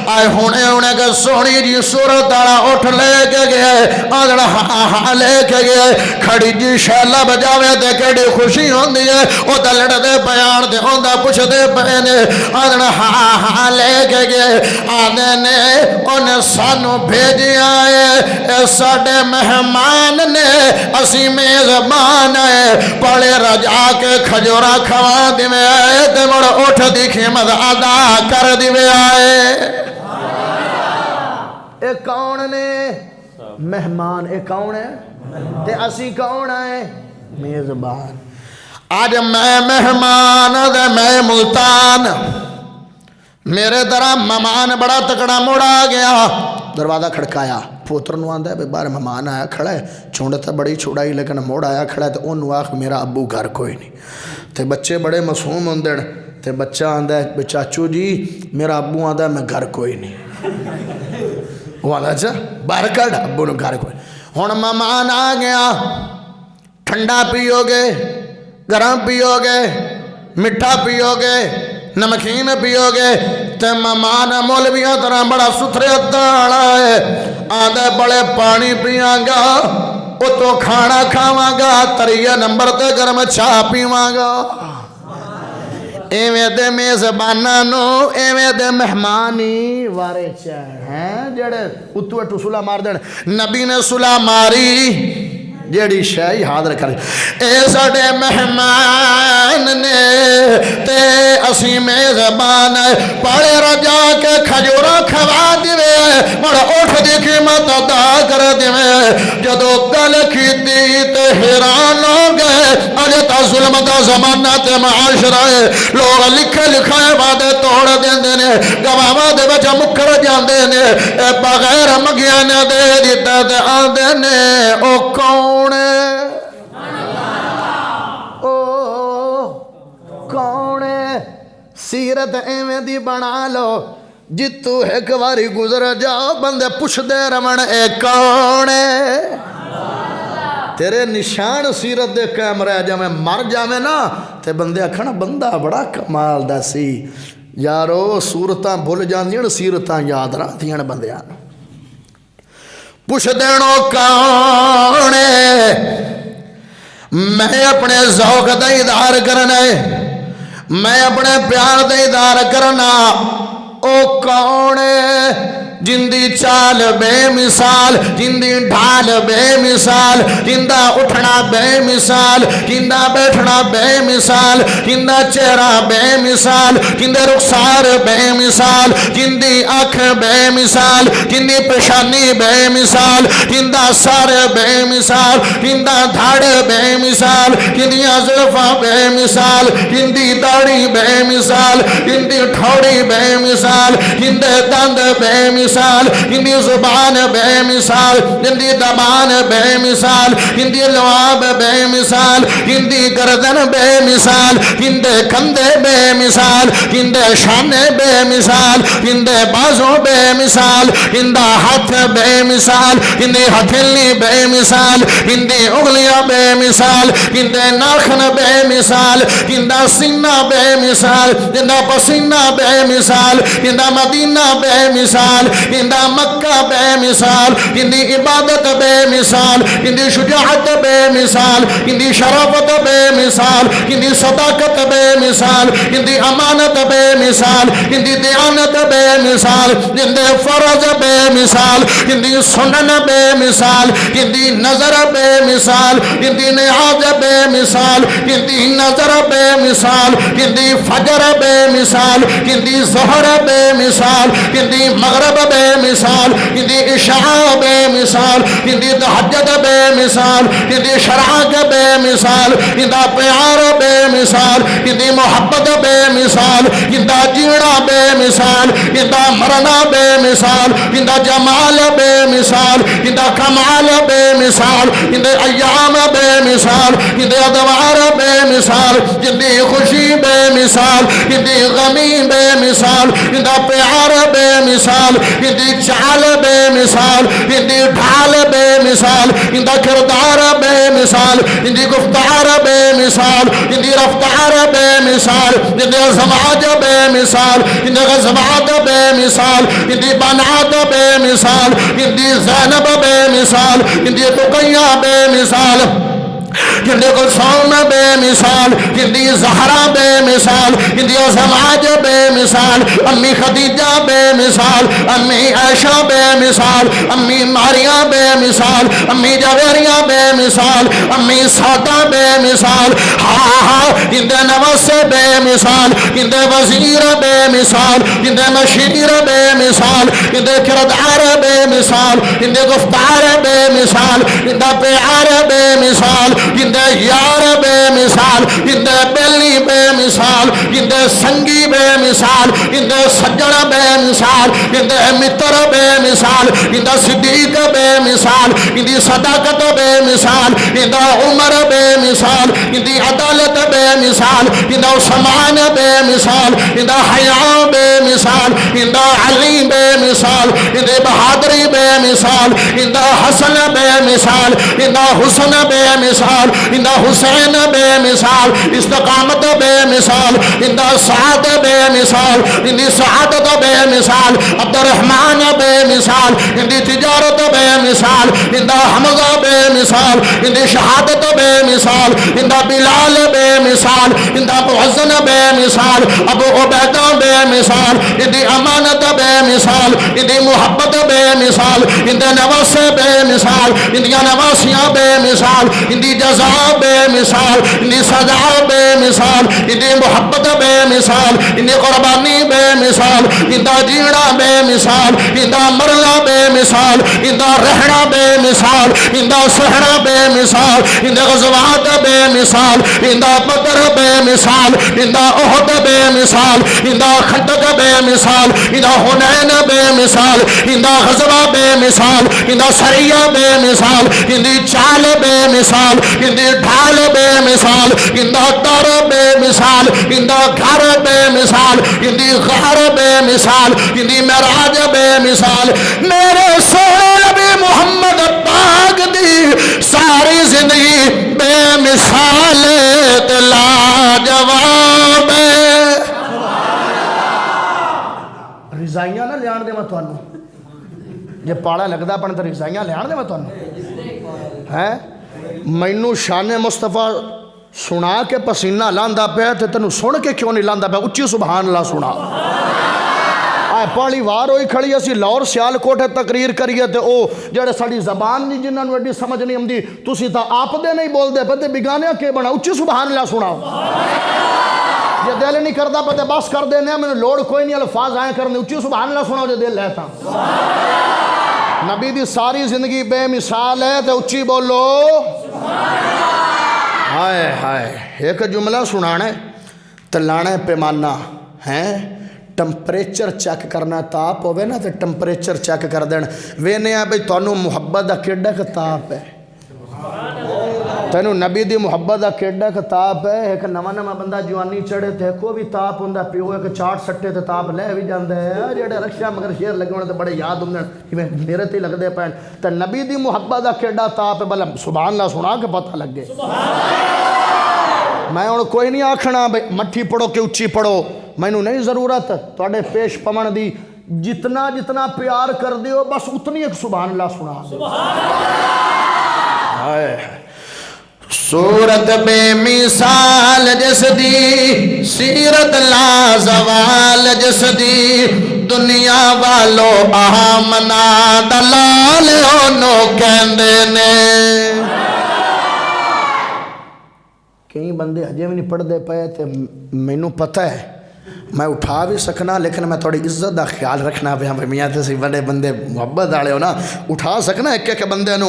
آئے ہونے کے سونی جی صورت آڑا اٹھ لے کے گئے آدھڑا ہاں لے کے گئے کھڑی جی شیلہ بجاوے دے کڑی خوشی ہوندی ہے او دلڑ دے پیار دے ہوندہ پوچھ دے پہنے آدھڑا ہاں لے کے گئے آدھے نے انہیں سانو بھیجی آئے اے ساڑے مہمان نے اسی میزبان آئے پڑے رجا کے کھجورا کھوا دی میں آئے تے مڑ اٹھ دی خیمت ادا کر دی میں آئے اے کون نے مہمان اے کون ہے تے اسی کون ہے میزبان آج میں مہمان دے میں ملتان میرے درہ مہمان بڑا تکڑا موڑا گیا دروازہ کھڑکایا پوتر نو آندہ ہے بے بار مہمان آیا کھڑا ہے چونڈتا بڑی چھوڑائی لیکن موڑ آیا کھڑا ہے تو انہوں آخ میرا ابو گھر کوئی نہیں تے بچے بڑے مسہوم ہوندے تے بچہ آندہ ہے بے چاچو جی میرا ابو آندہ ہے میں گھر کوئی نہیں وہ آندہ اچھا باہر کڑ ابو نے گھر کوئی ہون مہمان آ گیا ٹھنڈا پیو گے گرم پیو گے مٹھا پیو گے نمکین پیو گے تے مہمان مولویاں طرح بڑا ستھرے داڑا ہے آدھے بڑے پانی پیاں گا او تو کھانا کھاواں گا تریہ نمبر تے گرم چاہ پیواں گا ایویں دے میزبانانو ایویں دے مہمانی وارے چاہ ہیں جڑے اتو اٹو سلا مار دیں نبی نے سلا ماری جیڑی شاہی حاضر کر اے ساڑے مہمان نے تے اسی میزبان پڑے رجا کے کھجورا کھوا دیوے بڑا اٹھ دی قیمت ادا کر دیوے جدو گل کی دی تے حیران ہو گئے اجے تا ظلم دا زمانہ تے معاشرہ لوگ لکھے لکھائے وعدے توڑ دیندے نے گواہ دے بچہ مکر جاندے نے بغیر مگیاں نے دے دیتا تے آندے نے او کون کون سیرت ایویں دی بنا لو جتو ایک واری گزر جاؤ بندے پوچھ دے رمن اے کون ہے تیرے نشان سیرت دے قائم رہ جاویں مر جاویں نا تے بندے آکھنا بندہ بڑا کمال دا سی یارو صورتاں بھول جاندیاں سیرتاں یاد رہندیاں بندیاں پوچھ دینو کون ہے میں اپنے ذوق دا اظہار کرنا ہے میں اپنے پیار دا اظہار کرنا او کون ہے جن دی چال بے مثال جن دی ڈھال بے مثال جن دا اٹھنا بے مثال جن دا بیٹھنا بے مثال جن دا چہرہ بے مثال جن دے رخسار بے مثال جن دی آنکھ بے مثال جن دی پیشانی بے مثال جن دا سر بے مثال جن دا دھڑ بے مثال جن دی زلفاں بے مثال جن دی داڑھی بے مثال جن دی ٹھوڑی بے مثال جن دے دند بے مثال جن دی زبان بے مثال جن دی زبان بے مثال جن دی لعاب بے مثال جن دی گردن بے مثال جن دے کندھے بے مثال جن دے شانے بے مثال جن دے بازوں بے مثال جن دا ہاتھ بے مثال جن دی ہتھیلی بے مثال جن دی انگلیاں بے مثال جن دے ناخن بے مثال جن دا سینہ بے مثال جن دا پسینہ بے مثال جن دا مدینہ بے مثال جن دا مکہ بے مثال جن دی عبادت بے مثال جن دی شجاعت بے مثال جن دی شرافت بے مثال جن دی صداقت بے مثال جن دی امانت بے مثال جن دی دیانت بے مثال جن دے فرض بے مثال جن دی سنن بے مثال جن دی نظر بے مثال جن دی نیاز بے مثال جن دی نظر بے مثال جن دی فجر بے مثال جن دی ظہر بے مثال جن دی مغرب بے مثال جن دی عشاء بے مثال جن دی تہجد بے مثال جن دی شراق بے مثال جن دا پیار بے مثال جن دی محبت بے مثال جن دا جینا بے مثال جن دا مرنا بے مثال جن دا جمال بے مثال جن دا کمال بے مثال جن دے ایام بے مثال جن دے ادوار بے مثال جن دی خوشی بے مثال جن دی غمی بے مثال جن دا پیار بے مثال جن دی چال بے مثال جن دی ڈھال بے مثال جن دا کردار بے مثال جن دی گفتار بے مثال جن دی رفتار بے مثال جن دی سماج بے مثال جن دی غزوات بے مثال جن دی بنات بے مثال جن دی زینب بے مثال جن دی رقیہ بے مثال جن دی کلثوم بے مثال جن دی زہرا بے مثال جن دی سماج بے مثال امی خدیجہ بے مثال امی عائشہ بے مثال امی ماریہ بے مثال امی جویریہ بے مثال امی سادہ بے مثال جن دے نوس بے مثال جن دے وزیر بے مثال جن دے مشیر بے مثال جن دے کردار بے مثال جن دے گفتار بے مثال جن دے پیار بے مثال جن دے یار بے مثال جن دے بیلی بے مثال جن دے سنگی بے مثال جن دے سجن بے مثال جن دے متر بے مثال جن دے صدیق بے مثال جن دی صداقت بے مثال جن دے عمر بے مثال جن دی عدالت بے مثال جن دے عثمان بے مثال جن دے حیاء بے مثال جن دے علی بے مثال جن دے بہادری بے مثال جن دے حسن بے مثال جن دے حسن بے مثال جن دے حسین بے مثال استقامت بے مثال جن دے سعد بے مثال جن دی سعادت بے مثال عبد الرحمن بے مثال جن دی تجارت بے مثال جن دے حمزہ بے مثال جن دی شہادت بے مثال جن دے بلال بے مثال جن دے محزن بے مثال ابو عبیدہ بے مثال جن دی امانت بے مثال جن دی محبت بے مثال جن دے نواس بے مثال جن دی نواسیاں بے مثال جن دی جزا بے مثال جن دی سزا بے مثال جن دی محبت بے مثال جن دی قربانی بے مثال جن دا جینا بے مثال جن دا مرنا بے مثال جن دا رہنا بے مثال جن دا سہنا بے مثال جن دا غزوات بے مثال جن دا بدر بے مثال جن دا احد بے مثال جن دا خندق بے مثال جن دا حنین بے مثال جن دا غزوہ بے مثال جن دا سریہ بے مثال جن دی چال بے مثال جن اندی ڈھال بے مثال اندہ در بے مثال اندہ گھر بے مثال اندی غار بے مثال اندی معراج بے مثال میرے سونے نبی محمد پاک دی ساری زندگی بے مثال لاجواب رضائیاں نہ لیان دے میں تھانوں یہ پاڑا لگدا پن تے رضائیاں لیان دے میں تھانوں ہیں مینوں شان مصطفیٰ سنا کے پسینہ لاندا پیا تے تینوں سن کے کیوں نہیں لاندا پیا اچھی سبحان اللہ سنا پالی وار ہوئی کھڑی اسی لاہور سیالکوٹ تقریر کریے تے او جڑے ساڈی زبان نہیں جنہاں نوں ایڈی سمجھ نہیں آندی تسی تا آپ دے نہیں بول دے پتے بگانیاں کے بنا اچھی سبحان اللہ سناؤ جے دل نہیں کردا پتے بس کر دینے میں لوڑ کوئی نہیں الفاظ آئیں کرنے اچھی سبحان اللہ سناؤ جے دل لیتا نبی دی ساری زندگی بے مثال ہے تے اچھی بولو ہائے ہائے ایک جملہ سنانے تلانے پیمانہ ہیں ٹمپریچر چیک کرنا تاپ ہوئے نا تو ٹمپریچر چیک کر دین وینے ہیں بھئی تانوں محبت دا کیڑا کا تاپ ہے تینوں نبی دی محبت دا کیڑا کا تاپ ہے ایک نواں بندہ جوانی چڑھے تے کو بھی تاپ ہوندا پیو ایک چاٹ سٹے تے تاپ لے بھی جاندا ہے جڑے رکشا مگر شیر لگے ہونے تے بڑے یاد ہوندے میرے تے لگدے پین تے نبی دی محبت دا کیڑا تاپ ہے بھلا سبحان اللہ سنا کے پتہ لگے میں ہن کوئی نہیں آکھنا بھئی مٹھی پڑھو کہ اچھی پڑھو مینوں نہیں ضرورت تواڈے پیش پون دی جتنا جتنا پیار کر دیو بس اتنی ایک سبحان اللہ سنا ہائے صورت بے مثال جس دی سیرت لا زوال جس دی دنیا والو آمنا دلال اونو کہندے نے کئی بندے ہجے بھی نہیں پڑھ دے پئے تے مینوں پتہ ہے میں اٹھا بھی سکنا لیکن میں تھوڑی عزت دا خیال رکھنا پہ میاں تے سی بڑے بندے محبت والے ہو نا اٹھا سکنا ایک ایک بندے نو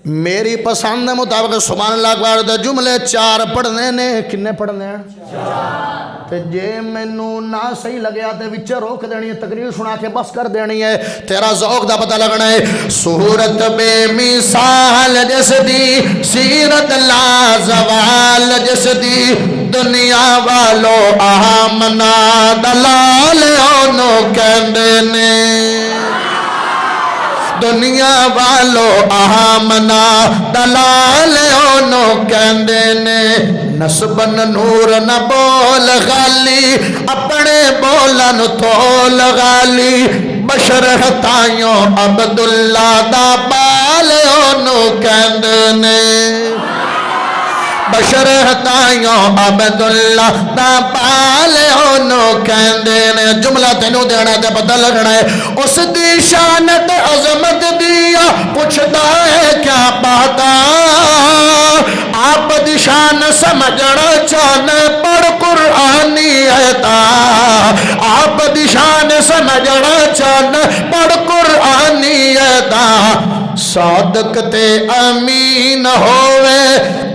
میری پسند مطابق سبحان اللہ اکبر دے جملے 4 پڑھنے نے کنے پڑھنے ہیں 4 تے جے مینوں نہ صحیح لگیا تے وچ روک دینی ہے تقریر سنا کے بس کر دینی ہے تیرا ذوق دا پتہ لگنا ہے صورت بے مثال جس دی سیرت لا زوال جس دی دنیا والو آمنا دلال اونو کہندے نے دنیا والو آمنا دلال اونو کہندے نے نسبن نور نہ بول غالی اپنے بولن تول غالی بشر ہتائیوں عبداللہ دا بال اونو کہندے نے بشر ہتائیوں عبداللہ دا بال اونو کہندے نے جملہ تینوں دینا دے پتہ لگنا ہے اس دی شانت عظمت دیا پوچھتا ہے کیا پاتا آپ دی شان سمجھنا چاہنے پڑھ قرآنی ایتا آپ دی شان سمجھنا چاہنے پڑھ قرآنی ایتا صادق تے امین ہوئے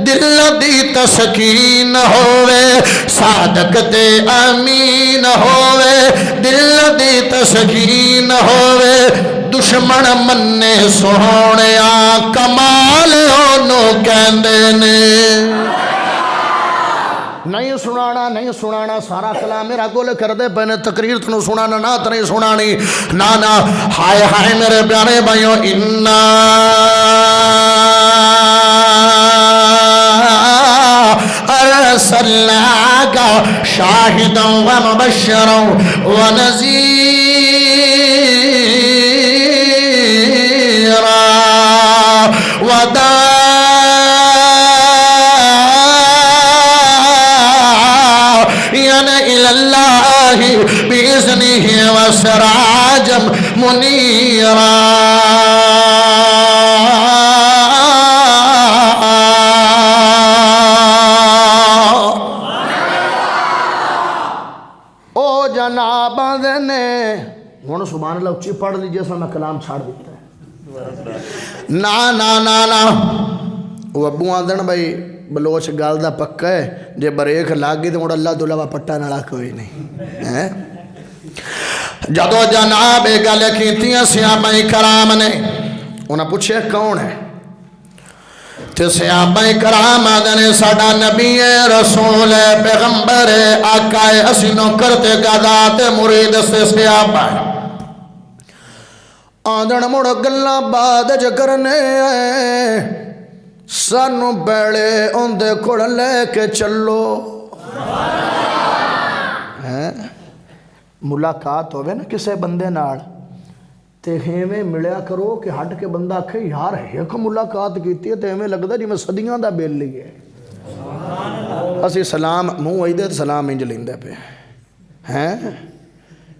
دل دی تسکین ہوئے صادق تے امین ہوئے دل دی تسکین ہوئے دشمن مننے سونیا کمال اونو کہندے نے نہیں سنانا سارا کلام میرا گول کر دے پہنے تقریر تنو سنانا نات نہیں سنانی نانا ہائے ہائے میرے پیارے بھائیوں انہا ارسلناکا شاہدا و مبشرا و نذیرا و إلى الله بإذنه وسراجا منيرا او جناب نے ہن سبحان اللہ اچھی پڑھ لیجئے سا میں کلام چھاڑ دیتا ہے نا نا نا نا وہ ابو آدھن بھائی بلوچ گال دا پکا ہے جے بریک لاگ گئی تو مڑا اللہ دلوا پٹا نالا کوئی نہیں جدو جناب گل کیتیاں صحابہ کرام نے انہاں پوچھے کون ہے تے صحابہ کرام آدھنے ساڈا نبی رسول پیغمبر آقا اسی نوکر تے گدا تے مرید سے صحابہ آدھن مڑ گلاں بعد چ کرنے سانو بیڑے اندے کڑ لے کے چلو ملاقات ہوئے نا کسے بندے نال تے ہیویں ملیا کرو کہ ہٹ کے بندہ آکھے یار ایک ملاقات کیتی ہے تے ہیویں لگدا جی میں صدیاں دا بیل لئی ہے اسی سلام منہ آئی دے سلام انج لیندے پہ ہیں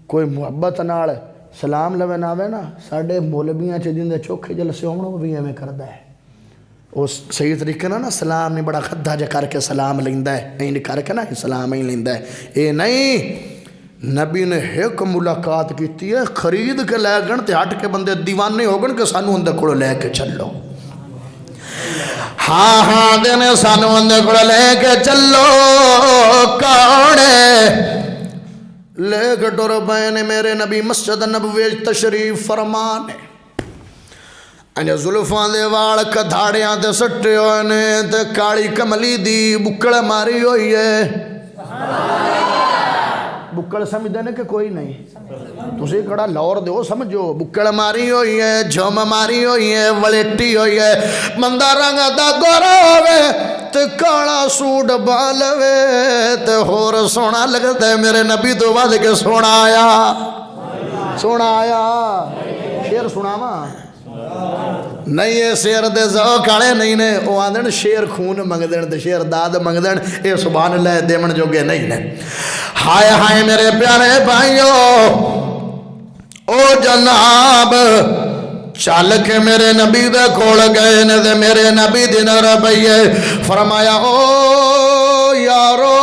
کوئی محبت نال سلام لوے نہ آوے نا ساڈے مولویاں چ جندے چوکھے جلسے ہون وہ بھی ایویں کردا ہے وہ صحیح طریقے نا سلام نہیں بڑا خدا جا کر کے سلام لیندا ہے اینج کر کے نا سلام ہی لیندا ہے اے نہیں نبی نے ایک ملاقات کیتی ہے خرید کے لے گن تے ہٹ کے بندے دیوانے ہو گن کہ سانو اندر کڑو لے کے چلو ہاں ہاں دینے سانو اندر کڑو لے کے چلو کانے لے کے ٹر پے میرے نبی مسجد نبوی تشریف فرمانے انجا زلفاں دے وال کدھاڑیاں تے سٹے ہوئے نے تے کالی کملی دی بکڑ ماری ہوئی ہے بکڑ سمجھ دینے کہ کوئی نہیں تسی کڑا لور دیو سمجھو بکڑ ماری ہوئی ہے جھوم ماری ہوئی ہے ولیٹی ہوئی ہے مندہ رنگ دا گورا ہوئے تے کالا سوٹ بالوے تے ہور سونا لگتا ہے میرے نبی تو بعد کے سونا آیا شیر سنا ماں نہیں یہ شیر دے ذوق آڑے نہیں نے وہ آدھن شیر خون منگ دین تے شیر داد منگ دین اے سبحان اللہ دیمن جوگے نہیں نے ہائے ہائے میرے پیارے بھائیو او جناب چل کے میرے نبی دے کھول گئے نے دے میرے نبی دن ربیے فرمایا او یارو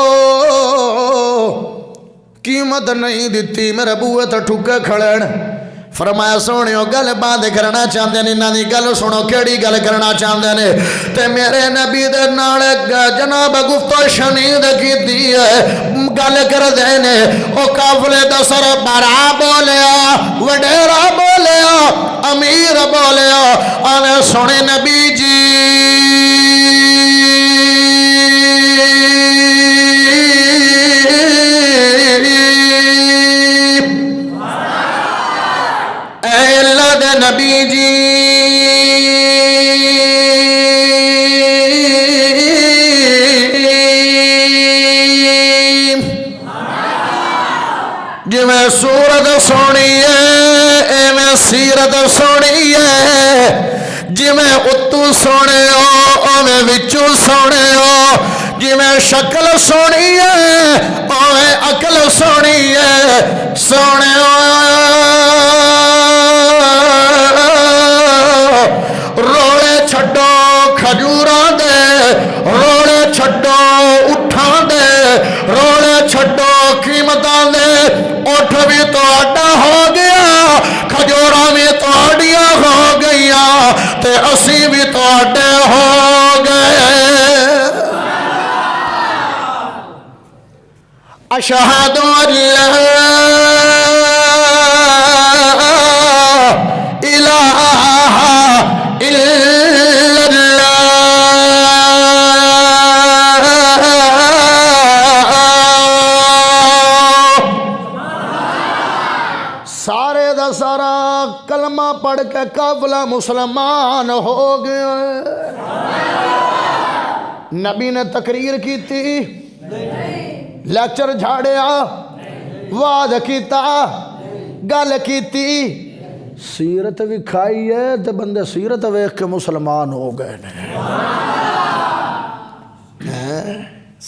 قیمت نہیں دیتی میرے بوئے تو ٹھکے کھڑے فرمایا سونیو گل بات کرنا چاہتے ہیں انہاں دی گل سنو کیڑی گل کرنا چاہتے ہیں تے میرے نبی دے نال جناب گفتگو شنید کیتی ہے گل کر دینے او قافلے دا سربراہ بولیا وڈیرا بولیا امیر بولیا آنے سونے نبی جی اے اللہ دے نبی جی جی میں صورت سونی ہے اے میں سیرت سونی ہے جی میں اتو سونے ہو او میں وچو سونے ہو جی میں شکل سونی ہے او میں عقل سونی ہے سونے ہو روڑے چھڑو کھجوراں دے روڑے چھڑو اٹھاں دے روڑے چھڑو قیمتاں دے اٹھ بھی تو اڈا ہو گیا کھجوراں بھی تو اڈیاں ہو گیا تے اسی بھی تو اڈے ہو گئے اشہد اللہ الہ الا اللہ سارے دا سارا کلمہ پڑھ کے قافلہ مسلمان ہو گیا نبی نے تقریر کی تھی لیکچر جھاڑیا وعد کیتا گل کیتی سیرت بھی کھائی ہے تے بندے سیرت ویکھ کے مسلمان ہو گئے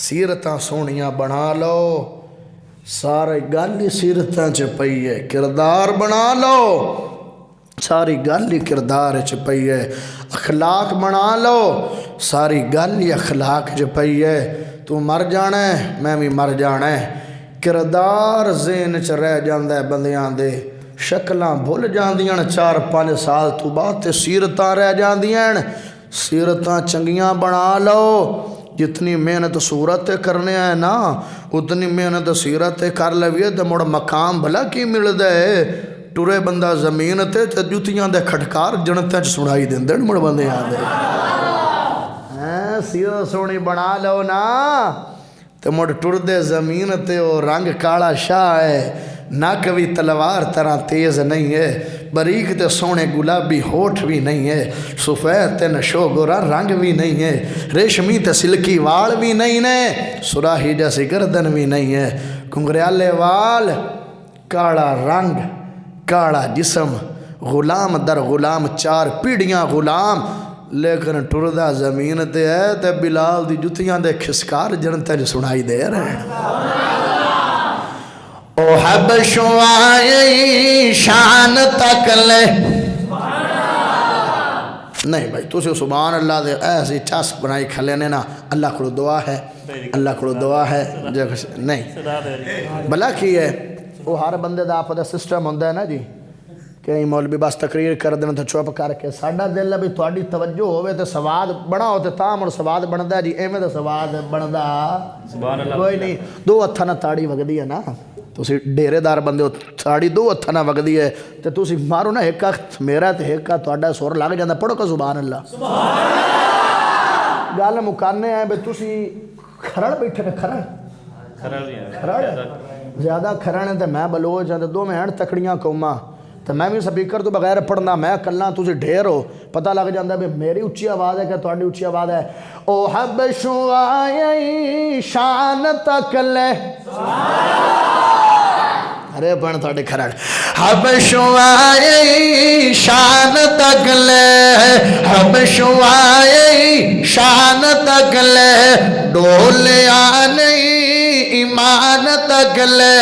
سیرتاں سونیاں بنا لو سارے گل ہی سیرتاں چ پئی ہے کردار بنا لو ساری گل ہی کردار چ پئی ہے اخلاق بنا لو ساری گل ہی اخلاق چ پئی ہے تو مر جانا ہے میں بھی مر جانا ہے کردار ذہن چ رہ جاندہ ہے بندیاں دے شکلاں بھول جاندیاں 4-5 سال تو بعد تے سیرتاں رہ جاندیاں سیرتاں چنگیاں بنا لو جتنی محنت صورت کرنے ہے نا اتنی محنت سیرت کر لویے تے مڑ مقام بھلا کی مل دے ٹرے بندہ زمین تے جتیاں دے کھٹکار جنتیں چ سنائی دیں مڑ بندے آدھے سیرت سونی بنا لو نا تو مڑ ٹردے زمین تے وہ رنگ کالا شاہ ہے، نہ کبھی تلوار طرح تیز نہیں ہے، باریک تے سونے گلابی ہوٹھ بھی نہیں ہے، سفید تے نشو گورا رنگ بھی نہیں ہے، ریشمی تے سلکی وال بھی نہیں ہے، سراہی جیسی گردن بھی نہیں ہے، کنگریالے وال، کالا رنگ، کالا جسم، غلام در غلام، چار پیڑیاں غلام، لیکن ٹردہ زمین تے ہے تے بلال دی جتیاں دے کھسکار جنتے جو سنائی دے رہے ہیں۔ او حبشو آئی شان تک لے، نہیں بھائی تو سے سبحان اللہ دے ایسی چاس بنائی کھلینے نا، اللہ کھڑو دعا ہے، اللہ کھڑو دعا ہے، نہیں بلا کی ہے وہ ہر بندے دا آپ دا سسٹم ہوندہ ہے نا جی، کہ مولوی بس تقریر کر دینا تو چوپ کر کے ساڈا دل بھی تھوڑی توجہ ہوئے تو سواد بنا ہوتے تام اور سواد بندا ہے جی، ایویں دا سواد بندا کوئی نہیں۔ دو ہتھاں نہ تاڑی وگدی ہے نا، تسی ڈیرے دار بندے ہو، تاڑی دو ہتھاں نہ وگدی ہے تے تسی مارو نا ایک میرا تے ایک تہاڈا سر لگ جاندا، پڑھو کہ سبحان اللہ۔ گل مکانے ہیں بے تسی کھرڑ بیٹھے نے، کھرڑ زیادہ کھرڑ ہیں تے میں بلوچ ہیں تے دو میں ہیں تکڑیاں قوماں، تو میں بھی سپیکر تو بغیر پڑھنا میں کلنا تسی ڈھیر ہو، پتہ لگ جاندہ ہے میری اچھی آواز ہے کہ تہاڈی اچھی آواز ہے۔ او حبشو آئی شان تک لے، ارے بن تہاڈے کھرڑ، حبشو آئی شان تک لے، حبشو آئی شان تک لے، ڈولیا نہیں ایمان تک لے،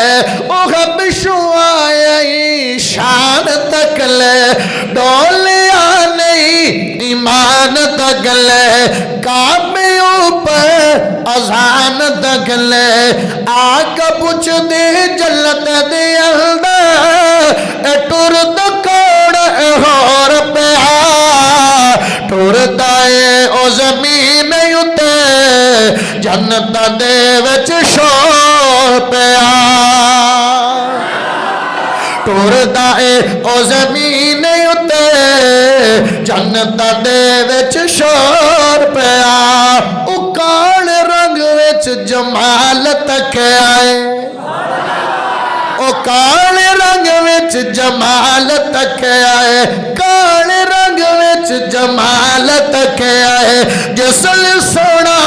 او حبشو آئی شان تک لے، ڈولیا نہیں ایمان تک لے، کعبے اوپر اذان تک لے، آقا پوچھ دے جلت دے اندر، اے ٹرد کوڑ ہور پیا، ٹرد آئے او زمین اتے، جنت دے وچ شور پیا، ٹرد آئے او زمین اتے، جنت دے وچ شور پیا، او کال رنگ وچ جمال تک آئے، او کال رنگ وچ جمال تک آئے، کال رنگ وچ جمال تک آئے، جسل سونا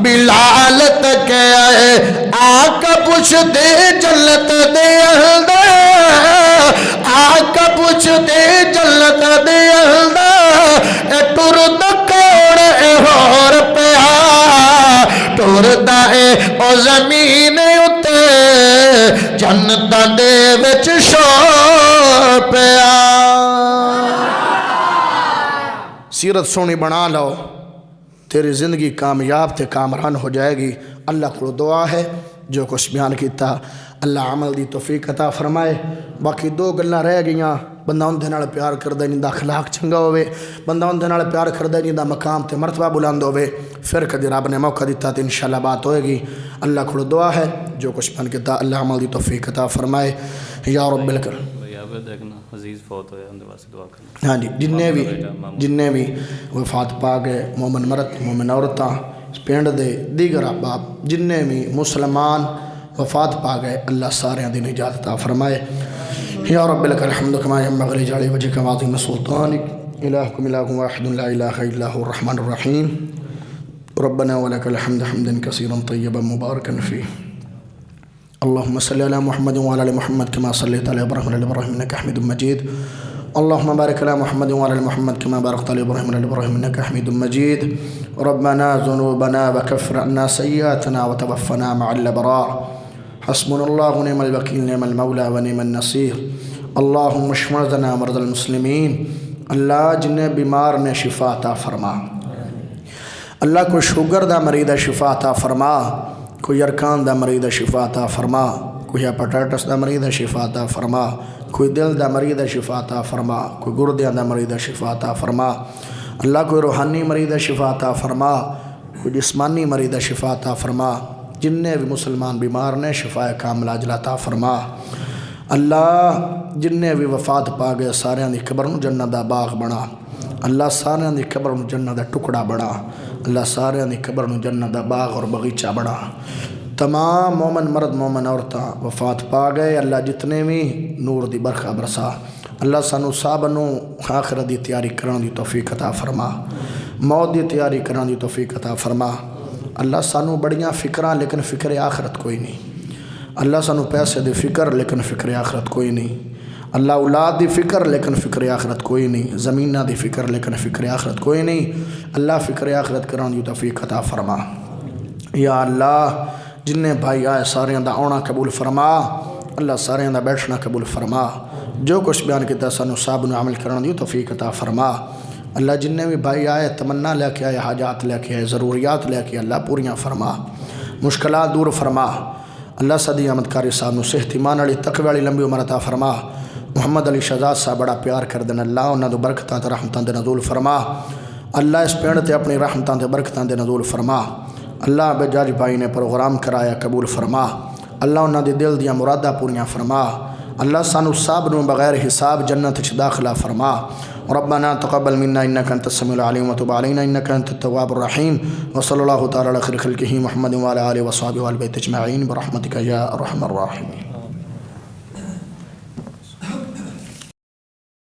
بلال تک آئے، آقا پوچھ دے جلت دے اندر، آقا پوچھ دے جلت دے اندر، اے ٹرد کوڑ اے ہور پیا، ٹرد اے او زمین اتے، جنت دے وچ شور پیا۔ سیرت سونی بنا لو، تیری زندگی کامیاب تے کامران ہو جائے گی۔ اللہ کو دعا ہے جو کچھ بیان کیتا اللہ عمل دی توفیق عطا فرمائے۔ باقی دو گلاں رہ گئیاں، بندہ ان دے نال پیار کردے جندا اخلاق چنگا ہوئے، بندہ ان دے نال پیار کردے جندا مقام تے مرتبہ بلند ہوئے، پھر کدی رب نے موقع دیتا تو انشاءاللہ بات ہوئے گی۔ اللہ کو دعا ہے جو کچھ بیان کیتا اللہ عمل دی توفیق عطا فرمائے یا رب الکریم۔ دیکھنا عزیز فوت ہوئے ان واسطے دعا کرنا۔ ہاں جی، جننے بھی وفات پا گئے، مومن مرد مومن عورتاں پنڈ دے دیگر احباب جننے بھی مسلمان وفات پا گئے، اللہ سارے دی نجات عطا فرمائے یا رب لک الحمد کما ينبغي لجلال وجهك وعظیم سلطانک، الہکم الہ واحد لا الہ الا هو الرحمن الرحیم، ربنا ولک الحمد حمدا کثیرا طیبا مبارکا فیہ، اللهم صل على محمد وعلى ال محمد كما صليت على ابراهيم وعلى ال ابراهيم انك حميد مجيد، اللهم بارك على محمد وعلى ال محمد كما باركت على ابراهيم وعلى ال ابراهيم انك حميد مجيد، ربنا ذنوبنا وكفر عنا سيئاتنا وتوفنا مع الابرار، حسبنا الله ونعم الوكيل نعم المولى ونعم النصير، اللهم اشف مرضانا ومرضى المسلمين، اللہ جنہیں بیمار نے شفا عطا فرما، اللہ کو شوگر دا مریض شفا عطا فرما، کوئی ارکان دا مریض شفا عطا فرما، کوئی ہیپاٹائٹس دا مریض شفا عطا فرما، کوئی دل دا مریض شفا عطا فرما، کوئی گردیاں دا مریض شفا عطا فرما، اللہ کوئی روحانی مریض شفا عطا فرما، کوئی جسمانی مریض شفا عطا فرما، جننے بھی مسلمان بیمار نے شفا کاملہ عاجل عطا فرما، اللہ جننے بھی وفات پا گئے سارے دی قبر نوں جنت دا باغ بنا، اللہ سارے دی قبر نو جنت دا ٹکڑا بڑا، اللہ سارے دی قبر نو جنت دا باغ اور بغیچہ بڑا۔ تمام مومن مرد مومن عورتاں وفات پا گئے، اللہ جتنے بھی نور دی برکھا برسا۔ اللہ سانو سب نو آخرت دی تیاری کرن دی توفیق عطا فرما، موت دی تیاری کرن دی توفیق عطا فرما۔ اللہ سانو بڑیاں فکراں لیکن فکر آخرت کوئی نہیں، اللہ سانو پیسے دی فکر لیکن فکر آخرت کوئی نہیں، اللہ اولاد دی فکر لیکن فکر آخرت کوئی نہیں، زمینہ دی فکر لیکن فکر آخرت کوئی نہیں۔ اللہ فکر آخرت کرن دی توفیق عطا فرما۔ یا اللہ جنہیں بھائی آئے سارے دا آنا قبول فرما، اللہ سارے دا بیٹھنا قبول فرما، جو کچھ بیان کیتا سانو صاحب نے عمل کرن دی توفیق عطا فرما۔ اللہ جنہیں بھی بھائی آئے تمنا لے کے آئے، حاجات لے کے آئے، ضروریات لے کے اللہ پوریاں فرما، مشکلات دور فرما۔ اللہ صدی احمد کاری صاحب نو صحت ایمان والی تقوی والی لمبی عمر عطا فرما۔ محمد علی شہزاد صاحب بڑا پیار کر دین، اللہ انہاں دو برکتاں تے رحمتاں دے نزول فرما۔ اللہ اس پینڈ تے اپنی رحمتاں تے برکتاں دے نزول فرما۔ اللہ بجاج بھائی نے پروگرام کرایا قبول فرما، اللہ انہاں دے دل دیاں مراداں پوریاں فرما۔ اللہ سانو سب نو بغیر حساب جنت وچ داخلہ فرما۔ ربنا تقبل منا انك انت السميع العليم وتب علينا انك انت التواب الرحيم، وصلى الله تعالى على خير خلقه محمد وعلى اله وصحبه والبيت اجمعين برحمتك يا ارحم الراحمين۔